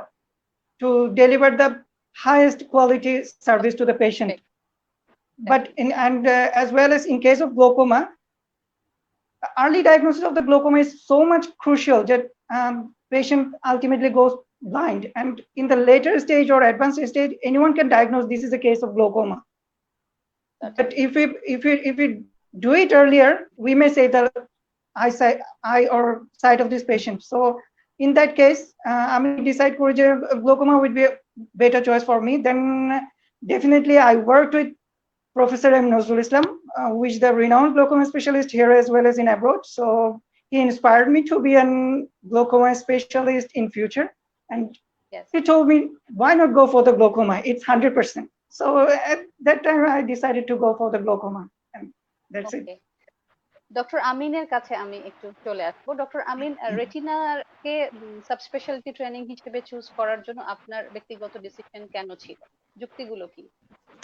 Speaker 2: to deliver the highest quality service to the patient. But as well as in case of glaucoma, early diagnosis of the glaucoma is so much crucial that patient ultimately goes blind, and in the later stage or advanced stage anyone can diagnose this is a case of glaucoma. But if we do it earlier, we may save the eye or sight of this patient. So in that case I decide kori je glaucoma would be a better choice for me. Then definitely I worked with Professor M. Nazrul Islam, who is the renowned glaucoma specialist here as well as in abroad. So he inspired me to be a glaucoma specialist in future, and
Speaker 1: Yes.
Speaker 2: he told me why not go for the glaucoma, it's 100%. So at that time I decided to go for the glaucoma, and that's it.
Speaker 1: Doctor আমিনের কাছে আমি একটু চলে আসবো। Doctor আমিন, রেটিনাকে subspeciality training হিসেবে choose করার জন্য আপনার ব্যক্তিগত ডিসিশন কেন ছিল? যুক্তিগুলো কি?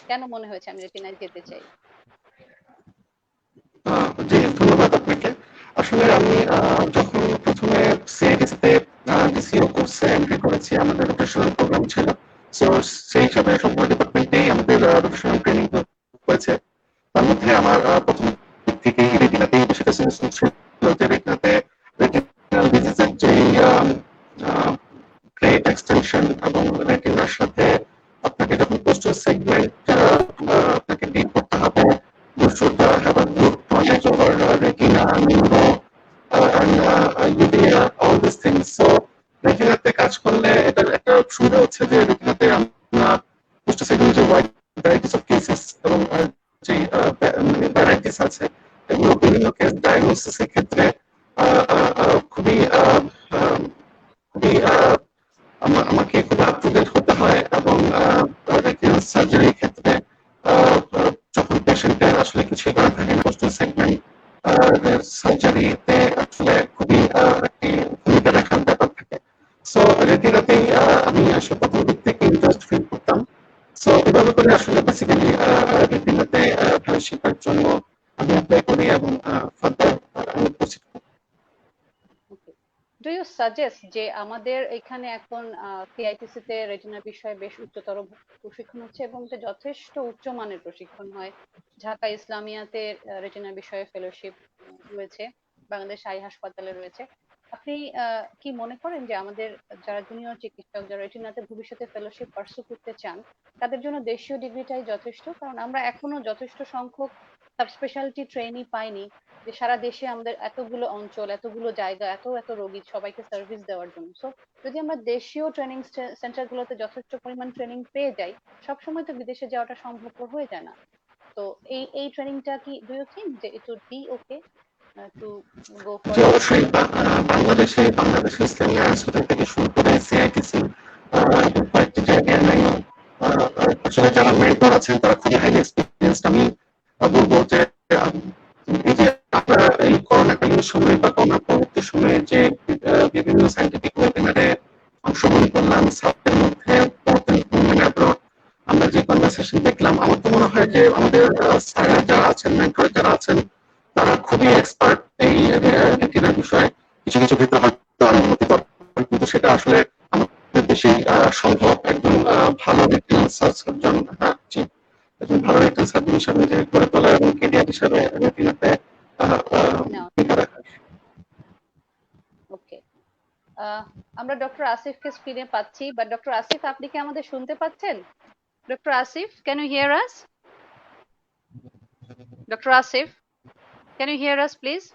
Speaker 1: কেন মনে হয়েছে আমি রেটিনায় যেতে চাই?
Speaker 3: জি, ধন্যবাদ আপনাকে। আসলে আমি যখন প্রথমে সিআইটিসিতে ডিসিও কোর্সে এন্ট্রি করেছি, আমাদের রোটেশনাল প্রোগ্রাম ছিল। সো সেই হিসাবে সবগুলো ডিপার্টমেন্টেই আমাদের রোটেশনাল ট্রেনিং হয়েছে। তার মধ্যে আমার প্রথম থেকেই রেটিনাতেই বেশি ফ্যাসিনেশন ছিল, যে রেটিনাতে রেটিনাল ডিজিজের যে গ্রেড এক্সটেনশন এবং রেটিনার সাথে আপনাকে যখন পোস্টার সেগমেন্ট আপনাকে ডিল করতে হবে, you should have a good knowledge over retina, neuro, and uvea, all these things. So রেটিনাতে কাজ করলে এটার একটা সুবিধা হচ্ছে যে রেটিনাতে আমরা পোস্টার সেগমেন্ট যে ওয়াইড ভ্যারাইটিস অফ কেসেস এবং যে ভ্যারাইটিস আছে, এগুলো বিভিন্ন কেস ডায়াগনোসিসের ক্ষেত্রে খুবই আমাকে খুব আপ টু ডেট হতে হয়। এবং রেটিনাল সার্জারির ক্ষেত্রে যখন পেশেন্টের আসলে কিছু করা থাকে না, পোস্টার সেগমেন্ট সার্জারিতে আসলে খুবই একটি ভূমিকা রাখার ব্যাপার থাকে। সো রেটিনাতেই আমি আসলে প্রথম দিক থেকে ইন্টারেস্ট ফিল করতাম। সো এভাবে করে আসলে বেসিক্যালি রেটিনাতে ফেলোশিপের জন্য আমি অ্যাপ্লাই করি এবং ফার্দার আমি প্রসিড করি।
Speaker 1: ডু ইউ সাজেস্ট যে আমাদের এখানে এখন সিআইটিসিতে রেটিনা বিষয়ে বেশ উচ্চতর প্রশিক্ষণ হচ্ছে এবং এটা যথেষ্ট উচ্চমানের প্রশিক্ষণ হয়। ঢাকা ইসলামিয়াতে রেটিনা বিষয়ে ফেলোশিপ রয়েছে, বাংলাদেশ আই হাসপাতালে রয়েছে। আপনি কি মনে করেন যে আমাদের যারা জুনিয়র চিকিৎসক যারা রেটিনাতে ভবিষ্যতে ফেলোশিপ পার্সু করতে চান তাদের জন্য দেশীয় ডিগ্রিটাই যথেষ্ট? কারণ আমরা এখনো যথেষ্ট সংখ্যক সাবস্পেশালিটি ট্রেনি পাইনি যে সারা দেশে আমাদের এতগুলো অঞ্চল, এতগুলো জায়গা, এত রোগী সবাইকে সার্ভিস দেওয়ার জন্য। সো যদি আমরা দেশীয় ট্রেনিং সেন্টার গুলোতে যথেষ্ট পরিমাণ ট্রেনিং পেয়ে যাই, সবসময় তো বিদেশে যাওয়াটা সম্ভবপর হয়ে যায় না। তো এই ট্রেনিংটা কি ডু ইউ থিংক যে it would be okay to go for?
Speaker 3: অবশ্যই বাংলাদেশে ইসলামী হাসপাতাল থেকে শুরু করে সিআইটিসি কয়েকটি জায়গায় আসলে যারা মেন্টর আছেন তারা খুবই হাইলি এক্সপিরিয়েন্সড। আমি বলবো যে এই যে আপনারা এই করোনাকালীন সময় বা করোনা পরবর্তী সময়ে যে বিভিন্ন সাইন্টিফিক ওয়েবিনারে অংশ তো মনে হয় যে আমাদের স্যার যারা আছেন, মেন্টর যারা আছেন, তারা খুবই এক্সপার্ট এই রেটিনার বিষয়ে। কিছু কিছু ক্ষেত্রে হয়তো অনুমতি দরকার, কিন্তু সেটা আসলে আমাদের দেশেই সম্ভব। একজন ভালো রেটিনাল সার্জন, একজন ভালো রেটিনাল সার্জন হিসাবে যে গড়ে তোলা এবং কেরিয়ার হিসাবে রেটিনাতে ভূমিকা রাখা।
Speaker 1: ওকে, আমরা ডক্টর আসিফকে স্ক্রিনে পাচ্ছি, বাট ডক্টর আসিফ আপনি কি আমাদের শুনতে পাচ্ছেন? Doctor Asif, can you hear us? Doctor Asif, can you hear us please?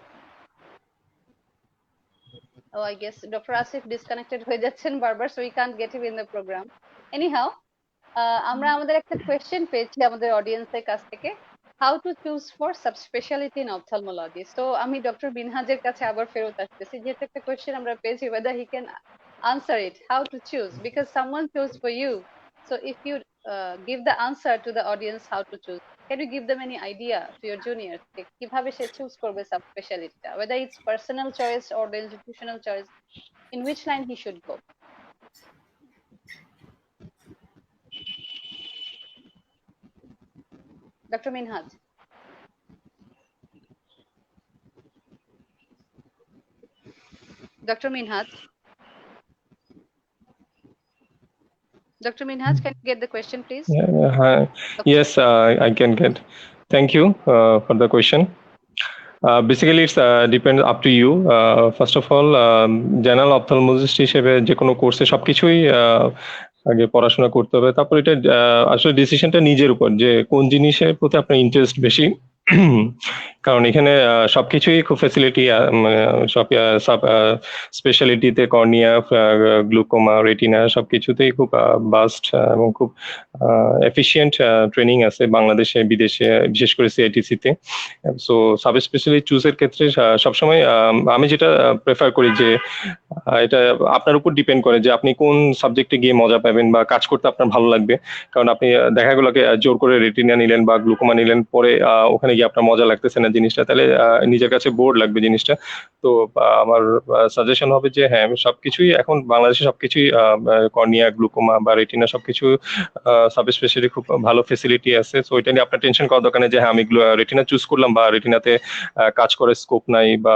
Speaker 1: Oh, I guess Dr. Asif disconnected হয়ে যাচ্ছেন বারবার, so we can't get him in the program. Anyhow, আমরা আমাদের একটা কোয়েশ্চেন পেয়েছি আমাদের অডিয়েন্সের কাছ থেকে, how to choose for subspecialty in ophthalmology. So আমি ডক্টর বিনহাজের কাছে আবার ফেরত আসতেছি, যেহেতু একটা কোয়েশ্চেন আমরা পেয়েছি, whether he can answer it, how to choose, because someone chose for you. So if you give the answer to the audience how to choose, can you give them any idea to your juniors কিভাবে সে choose করবে সাবস্পেশালিটিটা, whether it's personal choice or the institutional choice, in which line he should go? Dr. Minhaj. Dr. Minhaj. Dr. Minhaj, can you get the question, please?
Speaker 5: Hi. Yes, I can get. Thank you for the question. Basically, it's depends up to you. First of all, general ophthalmologist হিসেবে যে কোনো কোর্সে সবকিছুই আগে পড়াশোনা করতে হবে। তারপর এটা আসলে ডিসিশনটা নিজের উপর, যে কোন জিনিসের প্রতি আপনার ইন্টারেস্ট বেশি। কারণ এখানে সবকিছুই খুব ফ্যাসিলিটি, সব স্পেশালিটিতে কর্নিয়া, গ্লুকোমা, রেটিনা সবকিছুতেই খুব বাস্ট এবং খুব এফিশিয়েন্ট ট্রেনিং আছে বাংলাদেশে, বিদেশে, বিশেষ করে সিআইটিসিতে। সো সাব স্পেশালিটি চুজের ক্ষেত্রে সবসময় আমি যেটা প্রেফার করি যে এটা আপনার উপর ডিপেন্ড করে যে আপনি কোন সাবজেক্টে গিয়ে মজা পাবেন বা কাজ করতে আপনার ভালো লাগবে। কারণ আপনি দেখাগুলোকে জোর করে রেটিনা নিলেন বা গ্লুকোমা নিলেন, পরে ওখানে গিয়ে আপনার মজা লাগতেছে না জিনিসটা, তাহলে নিজের কাছে বোর্ড লাগবে জিনিসটা। তো আমার সাজেশন হবে যে হ্যাঁ, সবকিছুই এখন বাংলাদেশে সবকিছুই কর্নিয়া, গ্লুকোমা বা রেটিনা সবকিছু সাব স্পেশালি খুব ভালো ফেসিলিটি আছে। সো এটা নিয়ে আপনার টেনশন করার দরকার নেই যে হ্যাঁ আমি রেটিনা চুজ করলাম বা রেটিনাতে কাজ করার স্কোপ নাই বা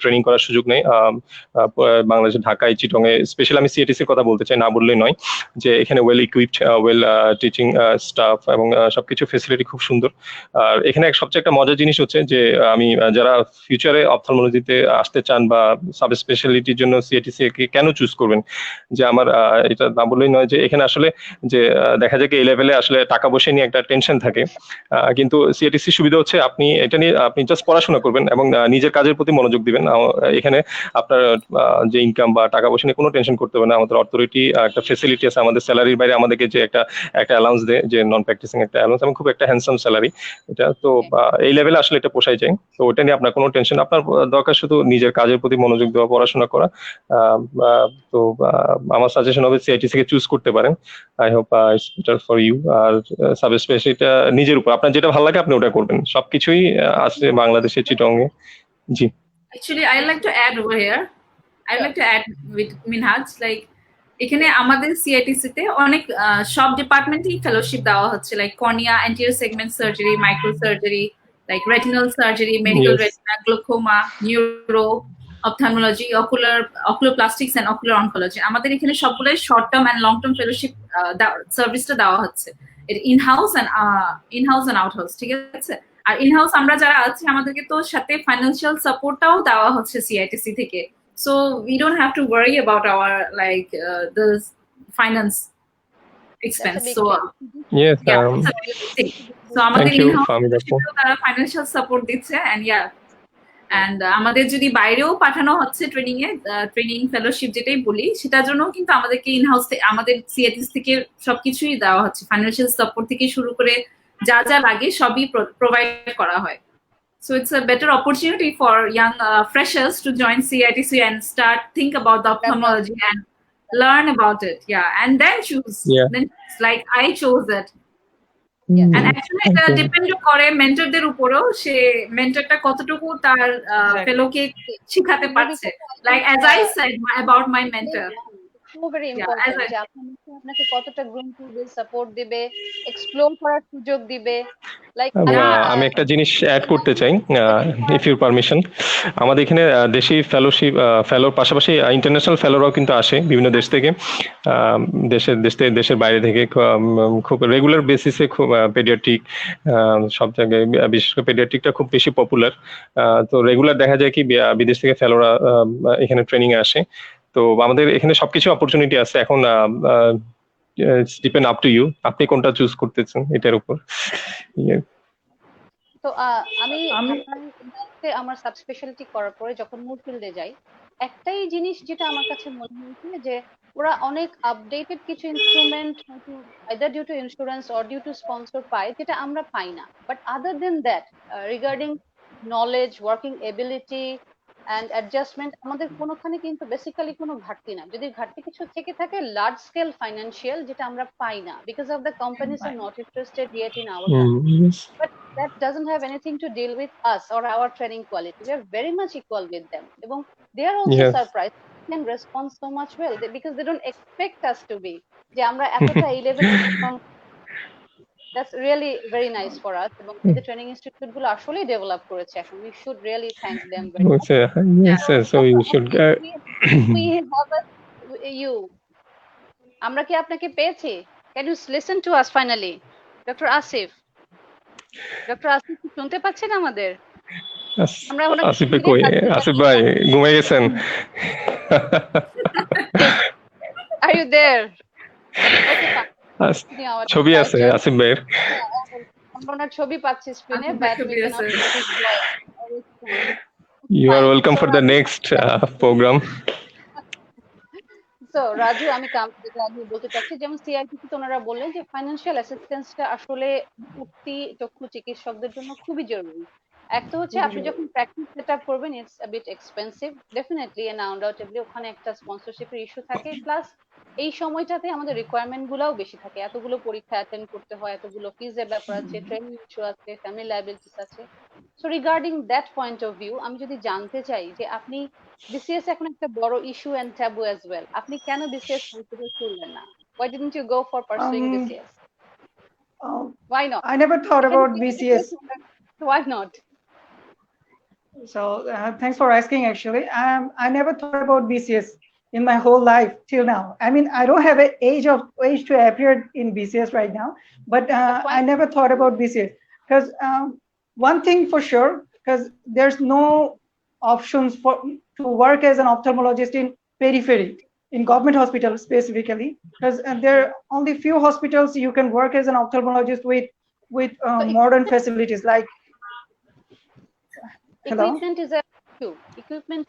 Speaker 5: ট্রেনিং করার সুযোগ নেই। বাংলাদেশে ঢাকায়, চিটংয়ে, স্পেশালি আমি সিএটিসির কথা বলতে চাই, না বললেই নয়, যে এখানে well equipped, well teaching staff এবং সবকিছু ফেসিলিটি খুব সুন্দর। আর এখানে সবচেয়ে একটা মজার জিনিস হচ্ছে যে আমি যারা ফিউচারে অপথলমোলজিতে আসতে চান বা সাব স্পেশালিটির জন্য সিএটিসি কে কেন চুজ করবেন, যে আমার এটা না বললেই নয় যে এখানে আসলে যে দেখা যায় কি এই লেভেলে আসলে টাকা পয়সা নিয়ে একটা টেনশন থাকে, কিন্তু সিএটিসি সুবিধা হচ্ছে আপনি এটা নিয়ে আপনি জাস্ট পড়াশোনা করবেন এবং নিজের কাজের প্রতি মনোযোগ দিবেন। এখানে আপনার যে ইনকাম বা টাকা পয়সা নিয়ে কোনো টেনশন করতে হবে না। আমাদের অথরিটি একটা ফেসিলিটি আছে, আমাদের স্যালারির বাইরে আমাদেরকে যে একটা অ্যালাউন্স দেয়, যে নন প্র্যাকটিসিং একটা অ্যালাউন্স, এবং খুব একটা হ্যান্ডসাম স্যালারি এটা। তো এই লেভেলে আসলে এটা পোষায় যায়। তো ওটা নিয়ে আপনার কোনো টেনশন, আপনার দরকার শুধু নিজের কাজের প্রতি মনোযোগ দেওয়া, পড়াশোনা করা। তো আমার সাজেশন হবে সিআইটিসি কে চুজ করতে পারেন। I hope it's better for you. আর সাব স্পেশালিটা নিজের উপর, আপনার যেটা ভালো লাগে আপনি ওটা করবেন। সবকিছুই আছে বাংলাদেশে, চিটংয়ে। জি।
Speaker 4: Actually, I like to add over here. I like to add with Minhaj, like এখানে আমাদের সিআইটিসি তে অনেক সব ডিপার্টমেন্টেই ফেলোশিপ দেওয়া হচ্ছে, like cornea, anterior segment surgery, micro surgery, like retinal surgery, medical retina, glaucoma, neuro, ophthalmology, oculoplastics and ocular oncology. আমাদের এখানে সবগুলোই short term and long term fellowship সার্ভিসটা দেওয়া হচ্ছে, ইনহাউস এন্ড আউট হাউস, ঠিক আছে? আর ইনহাউস আমরা যারা আছি আমাদেরকে তো সাথে ফাইন্যান্সিয়াল সাপোর্টটাও দেওয়া হচ্ছে সিআইটিসি থেকে। So we don't have to worry about our the finance expense. So
Speaker 5: yes,
Speaker 4: so আমাদের তারা ফাইন্যান্সিয়াল সাপোর্ট দিচ্ছে, and yeah, and আমাদের যদি বাইরেও পাঠানো হচ্ছে ট্রেনিং ফেলোশিপ যেটাই বলি, সেটার জন্য কিন্তু আমাদেরকে ইনহাউস আমাদের সিএটিসি থেকে সবকিছুই দেওয়া হচ্ছে, ফাইন্যান্সিয়াল সাপোর্ট থেকে শুরু করে যা যা লাগে সবই প্রোভাইড করা হয়। So it's a better opportunity for young freshers to join CITC and think about the ophthalmology and learn about it. Yeah, and then choose.
Speaker 5: Yeah.
Speaker 4: Then like I chose it. Yeah. And actually এটা depend করে মেন্টরদের উপরও, সে মেন্টরটা কতটুকু তার ফেলোকে শিখাতে পারছে। Like as I said about my mentor,
Speaker 1: so very
Speaker 4: Yeah,
Speaker 1: important
Speaker 4: as I-
Speaker 1: যে আপনাকে কতটা গ্রুম করবে, সাপোর্ট দিবে, এক্সপ্লোর করার সুযোগ দিবে, লাইক
Speaker 5: আমি একটা জিনিস অ্যাড করতে চাই, ইফ ইউর পারমিশন। আমাদের এখানে দেশি ফেলোশিপ, ফেলোর পাশাপাশি ইন্টারন্যাশনাল ফেলোরাও কিন্তু আসে বিভিন্ন দেশ থেকে, দেশের বাইরে থেকে, খুব রেগুলার বেসিসে, খুব পেডিয়াট্রিক সব জায়গায়, বিশেষ করে পেডিয়াট্রিকটা খুব বেশি পপুলার। তো রেগুলার দেখা যায় কি বিদেশ থেকে ফেলোরা এখানে ট্রেনিং এ আসে। তো আমাদের এখানে সবকিছু অপরচুনিটি আছে এখন। ডিপেন্ড আপ টু ইউ, আপনি কোনটা চুজ করতেছেন এটার উপর।
Speaker 1: তো আমি
Speaker 2: আমি-
Speaker 1: ঢাকায় আমার সাবস্পেশালিটি করার পরে যখন মূল ফিল্ডে যাই, একটাই জিনিস যেটা আমার কাছে মনে হয়েছে যে ওরা অনেক আপডেটেড কিছু instrument either due to insurance or due to sponsor পায়, যেটা আমরা পাই না। But other then that, regarding knowledge, working ability and adjustment, আমাদের কোনোখানে কিন্তু বেসিক্যালি কোনো ঘাটতি না। যদি ঘাটতি কিছু থেকে থাকে, লার্জ স্কেল ফাইন্যান্সিয়াল, যেটা আমরা পাই না, because of the companies are not interested yet in our country. But that doesn't have anything to deal with us or our training quality. We are very much equal with them. এবং they are also
Speaker 5: Yes.
Speaker 1: surprised. They can respond so much well because they don't expect us to be. যে আমরা এতটা এই level, that's really very nice for us. এবং the training institute গুলো আসলেই develop করেছে এখন. We should really thank them very much.
Speaker 5: Yes, so you should.
Speaker 1: We have you. আমরা কি আপনাকে পেয়েছি? Can you listen to us finally? Dr. Asif. Doctor Asif কি শুনতে পাচ্ছেন আমাদের? আমরা ওনাকে
Speaker 5: আসিফ কই? আসিফ ভাই ঘুমিয়ে গেছেন?
Speaker 1: Are you there?
Speaker 5: ছবি আছে আসিফ ভাইয়ের।
Speaker 1: আমরা ওনার ছবি পাচ্ছি স্ক্রিনে,
Speaker 4: আসিফ
Speaker 1: বাট
Speaker 4: ছবি
Speaker 1: we cannot
Speaker 4: আছে।
Speaker 1: see his voice.
Speaker 5: You are welcome for the next program.
Speaker 1: So Raju, যেটা আমি বলতে চাচ্ছি, যেমন সিআইপিসি তে ওনারা বললেন যে ফাইন্যান্সিয়াল অ্যাসিস্ট্যান্সটা আসলে চক্ষু চিকিৎসকদের জন্য খুবই জরুরি। একটা হচ্ছে আপনি যখন প্র্যাকটিস সেট আপ করবেন, it's a bit expensive definitely, and undoubtably ওখানে একটা স্পন্সরশিপের ইস্যু থাকে, প্লাস এই সময়টাতে আমাদের রিকোয়ারমেন্ট গুলাও বেশি থাকে, এতগুলো পরীক্ষা অ্যাটেন্ড করতে হয়, এতগুলো ফিজের ব্যাপার আছে, ট্রেনিং ইস্যু আছে, ফ্যামিলি লায়াবিলিটিস আছে। So regarding that point of view, আমি যদি জানতে চাই যে আপনি বিসিএস এখন একটা বড় issue and taboo as well, আপনি কেন বিসিএস কনসিডার করলেন না? Why didn't you go for pursuing BCS? Why not?
Speaker 2: I never thought
Speaker 1: Can you
Speaker 2: about
Speaker 1: give me
Speaker 2: BCS.
Speaker 1: Why not?
Speaker 2: So thanks for asking. Actually, I never thought about BCS in my whole life till now. I mean, I don't have an age to appear in BCS right now, but I never thought about BCS because one thing for sure, because there's no options to work as an ophthalmologist in periphery, in government hospitals specifically, because there are only few hospitals you can work as an ophthalmologist with modern facilities like.
Speaker 1: Equipment is a issue. Equipment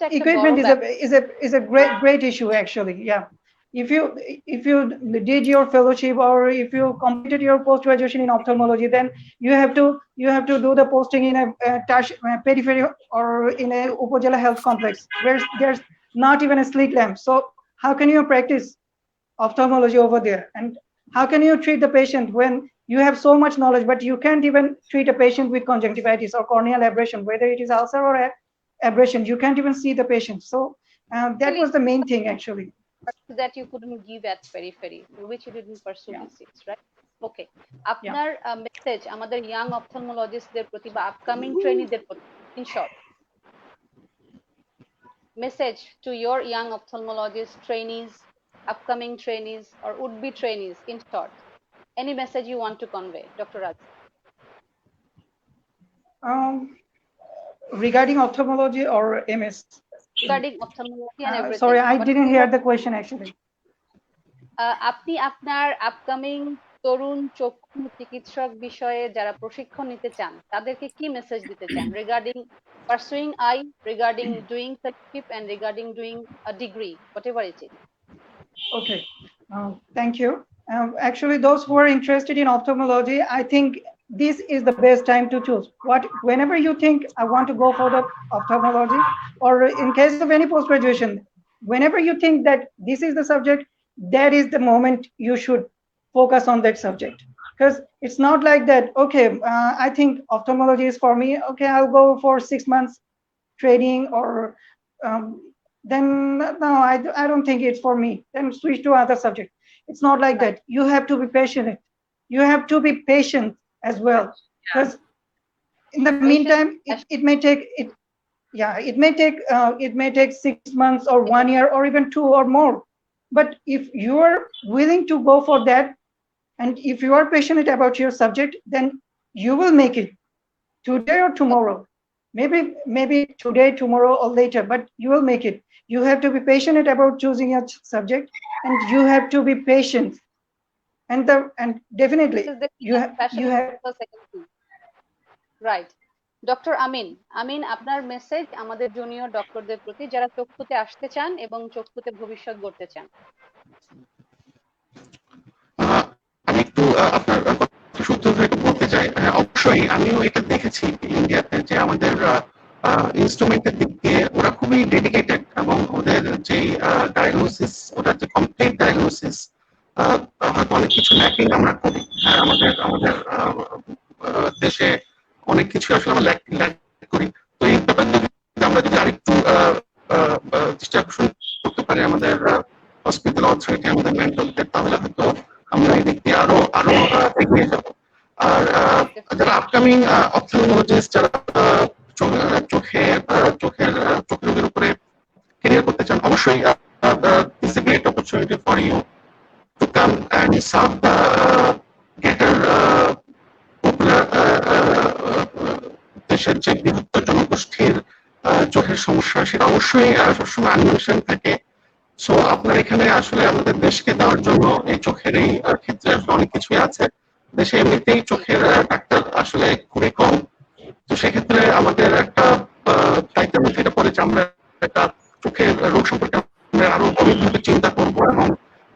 Speaker 2: is a great issue actually. Yeah, if you did your fellowship or if you completed your post graduation in ophthalmology, then you have to do the posting in a periphery or in a Upajala health complex where there's not even a slit lamp. So how can you practice ophthalmology over there, and how can you treat the patient when you have so much knowledge but you can't even treat a patient with conjunctivitis or corneal aberration, whether it is ulcer or aberration? You can't even see the patient. So that was the main thing actually,
Speaker 1: that you couldn't give at periphery, for which you didn't pursue BCS, right? Okay, আপনার message আমাদের young অপথলমোলজিস্টদের প্রতি বা upcoming ট্রেনিদের প্রতি, in short, message to your young ophthalmologist trainees, upcoming trainees or would-be trainees, in short, any message you want to convey, Dr. Raj?
Speaker 2: Regarding ophthalmology or MS?
Speaker 1: Regarding ophthalmology and everything.
Speaker 2: Sorry, I didn't hear the question actually.
Speaker 1: আপনি আপনার upcoming তরুণ চক্ষু চিকিৎসক বিষয়ে যারা প্রশিক্ষণ নিতে চান তাদেরকে কি মেসেজ দিতে চান regarding pursuing eye, regarding doing fellowship and regarding doing a degree, whatever it is?
Speaker 2: Okay, thank you. Actually, those who are interested in ophthalmology, I think this is the best time to choose. Whenever you think I want to go for the ophthalmology, or in case of any post-graduation, whenever you think that this is the subject, that is the moment you should focus on that subject. Because it's not like that, okay, I think ophthalmology is for me, okay, I'll go for 6 months training or then no, I don't think it's for me. Then switch to other subject. It's not like that. You have to be patient. You have to be patient as well, because in the meantime, it may take it. Yeah, it may take 6 months or 1 year or even 2 or more. But if you are willing to go for that, and if you are passionate about your subject, then you will make it today or tomorrow. Maybe today, tomorrow, or later, but you will make it. You have to be passionate about choosing your subject, and you have to be patient. And definitely you have.
Speaker 1: Right. Doctor Amin, আপনার message আমাদের junior ডক্টরদের প্রতি যারা চক্ষুতে আসতে চান এবং চক্ষুতে ভবিষ্যৎ গড়তে চান।
Speaker 3: আমি একটু আপনার সূত্র ধরে বলতে চাই, অবশ্যই আমিও এটা দেখেছি ইন্ডিয়াতে যে আমাদের ইনস্ট্রুমেন্টের দিক দিয়ে ওরা খুবই ডেডিকেটেড, এবং ওদের যে ডায়াগনোসিস, ওটা যে কমপ্লিট ডায়াগনোসিস, হয়তো অনেক কিছু ল্যাকিং আমরা করি। আমাদের দেশে অনেক কিছু আসলে আমরা ল্যাক করি। তো এই ব্যাপারে আমরা যদি আরেকটু চেষ্টা করতে পারি আমাদের হসপিটাল অথরিটি, আমাদের মেন্টরদের, তাহলে হয়তো আমরা এই দিক দিয়ে আরো এগিয়ে যাব। আর যারা আপকামিং অপথলমোলজিস্ট, যারা চোখের রোগের উপরে ক্যারিয়ার করতে চান, অবশ্যই this a great opportunity for you to come and serve the greater popular দেশের যে বৃহত্তর জনগোষ্ঠীর চোখের সমস্যা, সেটা অবশ্যই সবসময় আনমেনশন থাকে। সো আপনার এখানে আসলে আমাদের দেশকে দেওয়ার জন্য এই চোখের এই ক্ষেত্রে আসলে অনেক কিছুই আছে। দেশে এমনিতেই চোখের ডাক্তার আসলে খুবই কম। তো সেক্ষেত্রে আমাদের একটা দায়িত্বের মধ্যে এটা পড়ে যে আমরা একটা চোখের রোগ সম্পর্কে আমরা আরো গভীরভাবে চিন্তা করবো এবং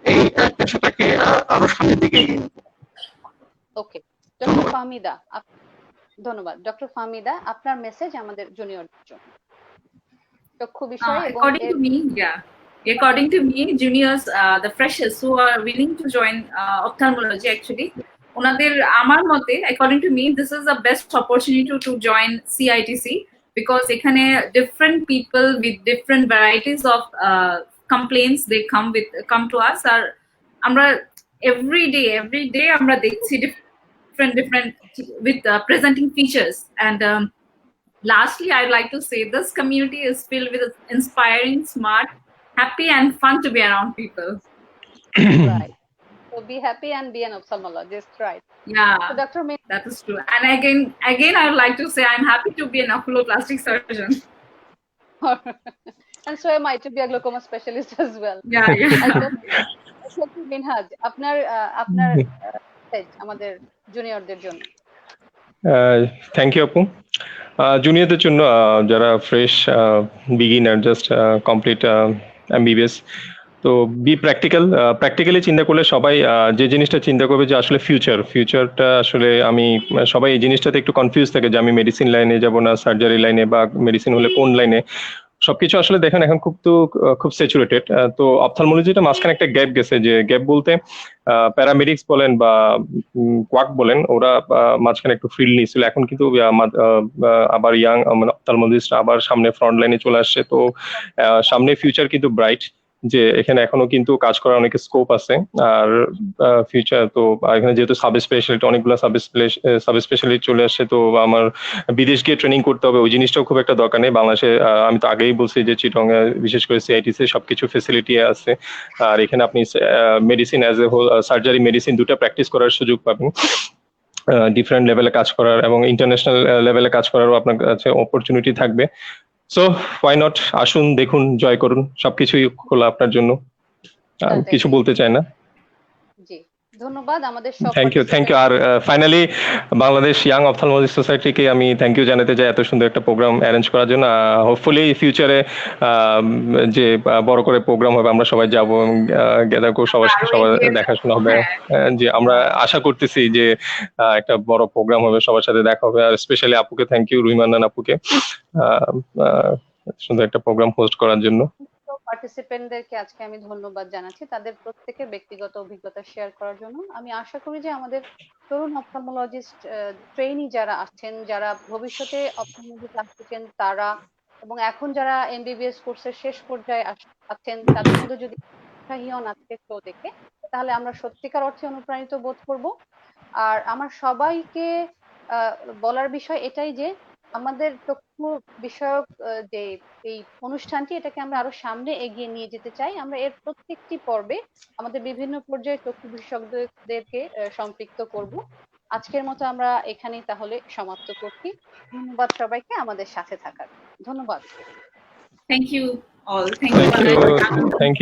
Speaker 3: এই পেশাটাকে আরো সামনের দিকে এগিয়ে নিব।
Speaker 1: ওকে, ডক্টর ফাহমিদা, ধন্যবাদ। ডক্টর ফাহমিদা, আপনার মেসেজ আমাদের জুনিয়রদের জন্য চক্ষু বিষয় এবং
Speaker 4: according to me, juniors, the freshers who are willing to join ophthalmology, actually, আমার মতে, according to me, this is the best opportunity to join CITC, because এখানে different people with different varieties of complaints they come to us. আর আমরা every day আমরা দেখছি different with presenting features. And lastly, I'd like to say this community is filled with inspiring, smart, happy and fun to be around people.
Speaker 1: Right. So be happy and be an ophthalmologist, right?
Speaker 4: Yeah,
Speaker 1: so Dr.
Speaker 4: that is true. And again, I would like to say I'm happy to be an oculoplastic surgeon.
Speaker 1: And so am I, to be a glaucoma specialist as well.
Speaker 4: Yeah.
Speaker 1: Minhaj, আপনার আমাদের জুনিয়রদের জন্য।
Speaker 5: Thank you আপু। জুনিয়রদের জন্য যারা fresh beginner, just complete MBBS, তো B practically চিন্তা করলে সবাই যে জিনিসটা চিন্তা করবে যে আসলে ফিউচারটা আসলে সবাই এই জিনিসটাতে একটু কনফিউজ থাকে যে আমি মেডিসিন লাইনে যাব না সার্জারি লাইনে, বা মেডিসিন হলে কোন লাইনে। সবকিছু আসলে দেখেন এখন খুব স্যাচুরেটেড। তো অপথলমোলজিটা মাঝখানে একটা গ্যাপ গেছে, যে গ্যাপ বলতে প্যারামেডিক্স বলেন বা কোয়াক বলেন, ওরা মাঝখানে একটু ফিল্ড নিয়েছিল। এখন কিন্তু আবার ইয়াং অপথলমোলজিস্ট আবার সামনে ফ্রন্ট লাইনে চলে আসছে। তো সামনে ফিউচার কিন্তু ব্রাইট, যে এখানে এখনো কিন্তু কাজ করার অনেক স্কোপ আছে। আর ফিউচার তো এখানে যেহেতু সাব স্পেশালিটি, অনেকগুলো সাব স্পেশালিটি চলে আসছে, তো আমার বিদেশ গিয়ে ট্রেনিং করতে হবে, ওই জিনিসটাও খুব একটা দরকার নেই। বাংলাদেশে আমি তো আগেই বলছি যে চিটং বিশেষ করে সিআইটিসি সবকিছু ফেসিলিটি আছে। আর এখানে আপনি medicine as a whole, surgery, medicine দুটো প্র্যাকটিস করার সুযোগ পাবেন, ডিফারেন্ট লেভেলে কাজ করার এবং ইন্টারন্যাশনাল লেভেলে কাজ করারও আপনার কাছে অপরচুনিটি থাকবে। সো হোয়াই নট, আসুন, দেখুন, জয় করুন, সবকিছুই খোলা আপনার জন্য। কিছু বলতে চাই না।
Speaker 1: জি, ধন্যবাদ আমাদের সব।
Speaker 5: Thank you. আর ফাইনালি বাংলাদেশ ইয়াং অপথলমোলজিস্ট সোসাইটিকে আমি থ্যাংক ইউ জানাতে চাই এত সুন্দর একটা প্রোগ্রাম অ্যারেঞ্জ করার জন্য। হোপফুলি ফিউচারে যে বড় করে প্রোগ্রাম হবে আমরা সবাই যাব, গ্যাদার করে সবার সাথে সবার দেখাশোনা হবে। যে আমরা আশা করতেছি যে একটা বড় প্রোগ্রাম হবে, সবার সাথে দেখা হবে। আর স্পেশালি আপুকে থ্যাংক ইউ, রুহি মান্নান আপুকে সুন্দর একটা প্রোগ্রাম হোস্ট করার জন্য।
Speaker 1: পার্টিসিপেন্টদেরকে আজকে আমি ধন্যবাদ জানাচ্ছি তাদের প্রত্যেকের ব্যক্তিগত অভিজ্ঞতা শেয়ার করার জন্য। আমি আশা করি যে আমাদের তরুণ অপথলমোলজিস্ট ট্রেইনি যারা আছেন, যারা ভবিষ্যতে অপথলমোলজিস্ট আসছেন, তারা এবং এখন যারা এমবিবিএস কোর্সের শেষ পর্যায়ে আছেন তাদের মধ্যে যদি উৎসাহী হন আজকের শো দেখে, তাহলে আমরা সত্যিকার অর্থে অনুপ্রাণিত বোধ করব। আর আমার সবাইকে বলার বিষয় এটাই যে আমাদের চক্ষু বিষয়ক যে এই অনুষ্ঠানটি, এটাকে আমরা আরো সামনে এগিয়ে নিয়ে যেতে চাই। আমরা এর প্রত্যেকটি পর্বে আমাদের বিভিন্ন পর্যায়ে চক্ষু বিশেষজ্ঞদেরকে সম্পৃক্ত করব। আজকের মতো আমরা এখানেই তাহলে সমাপ্ত করছি। ধন্যবাদ সবাইকে আমাদের সাথে থাকার। ধন্যবাদ।
Speaker 4: Thank you all. Thank
Speaker 5: thank
Speaker 4: you.
Speaker 5: You, thank you.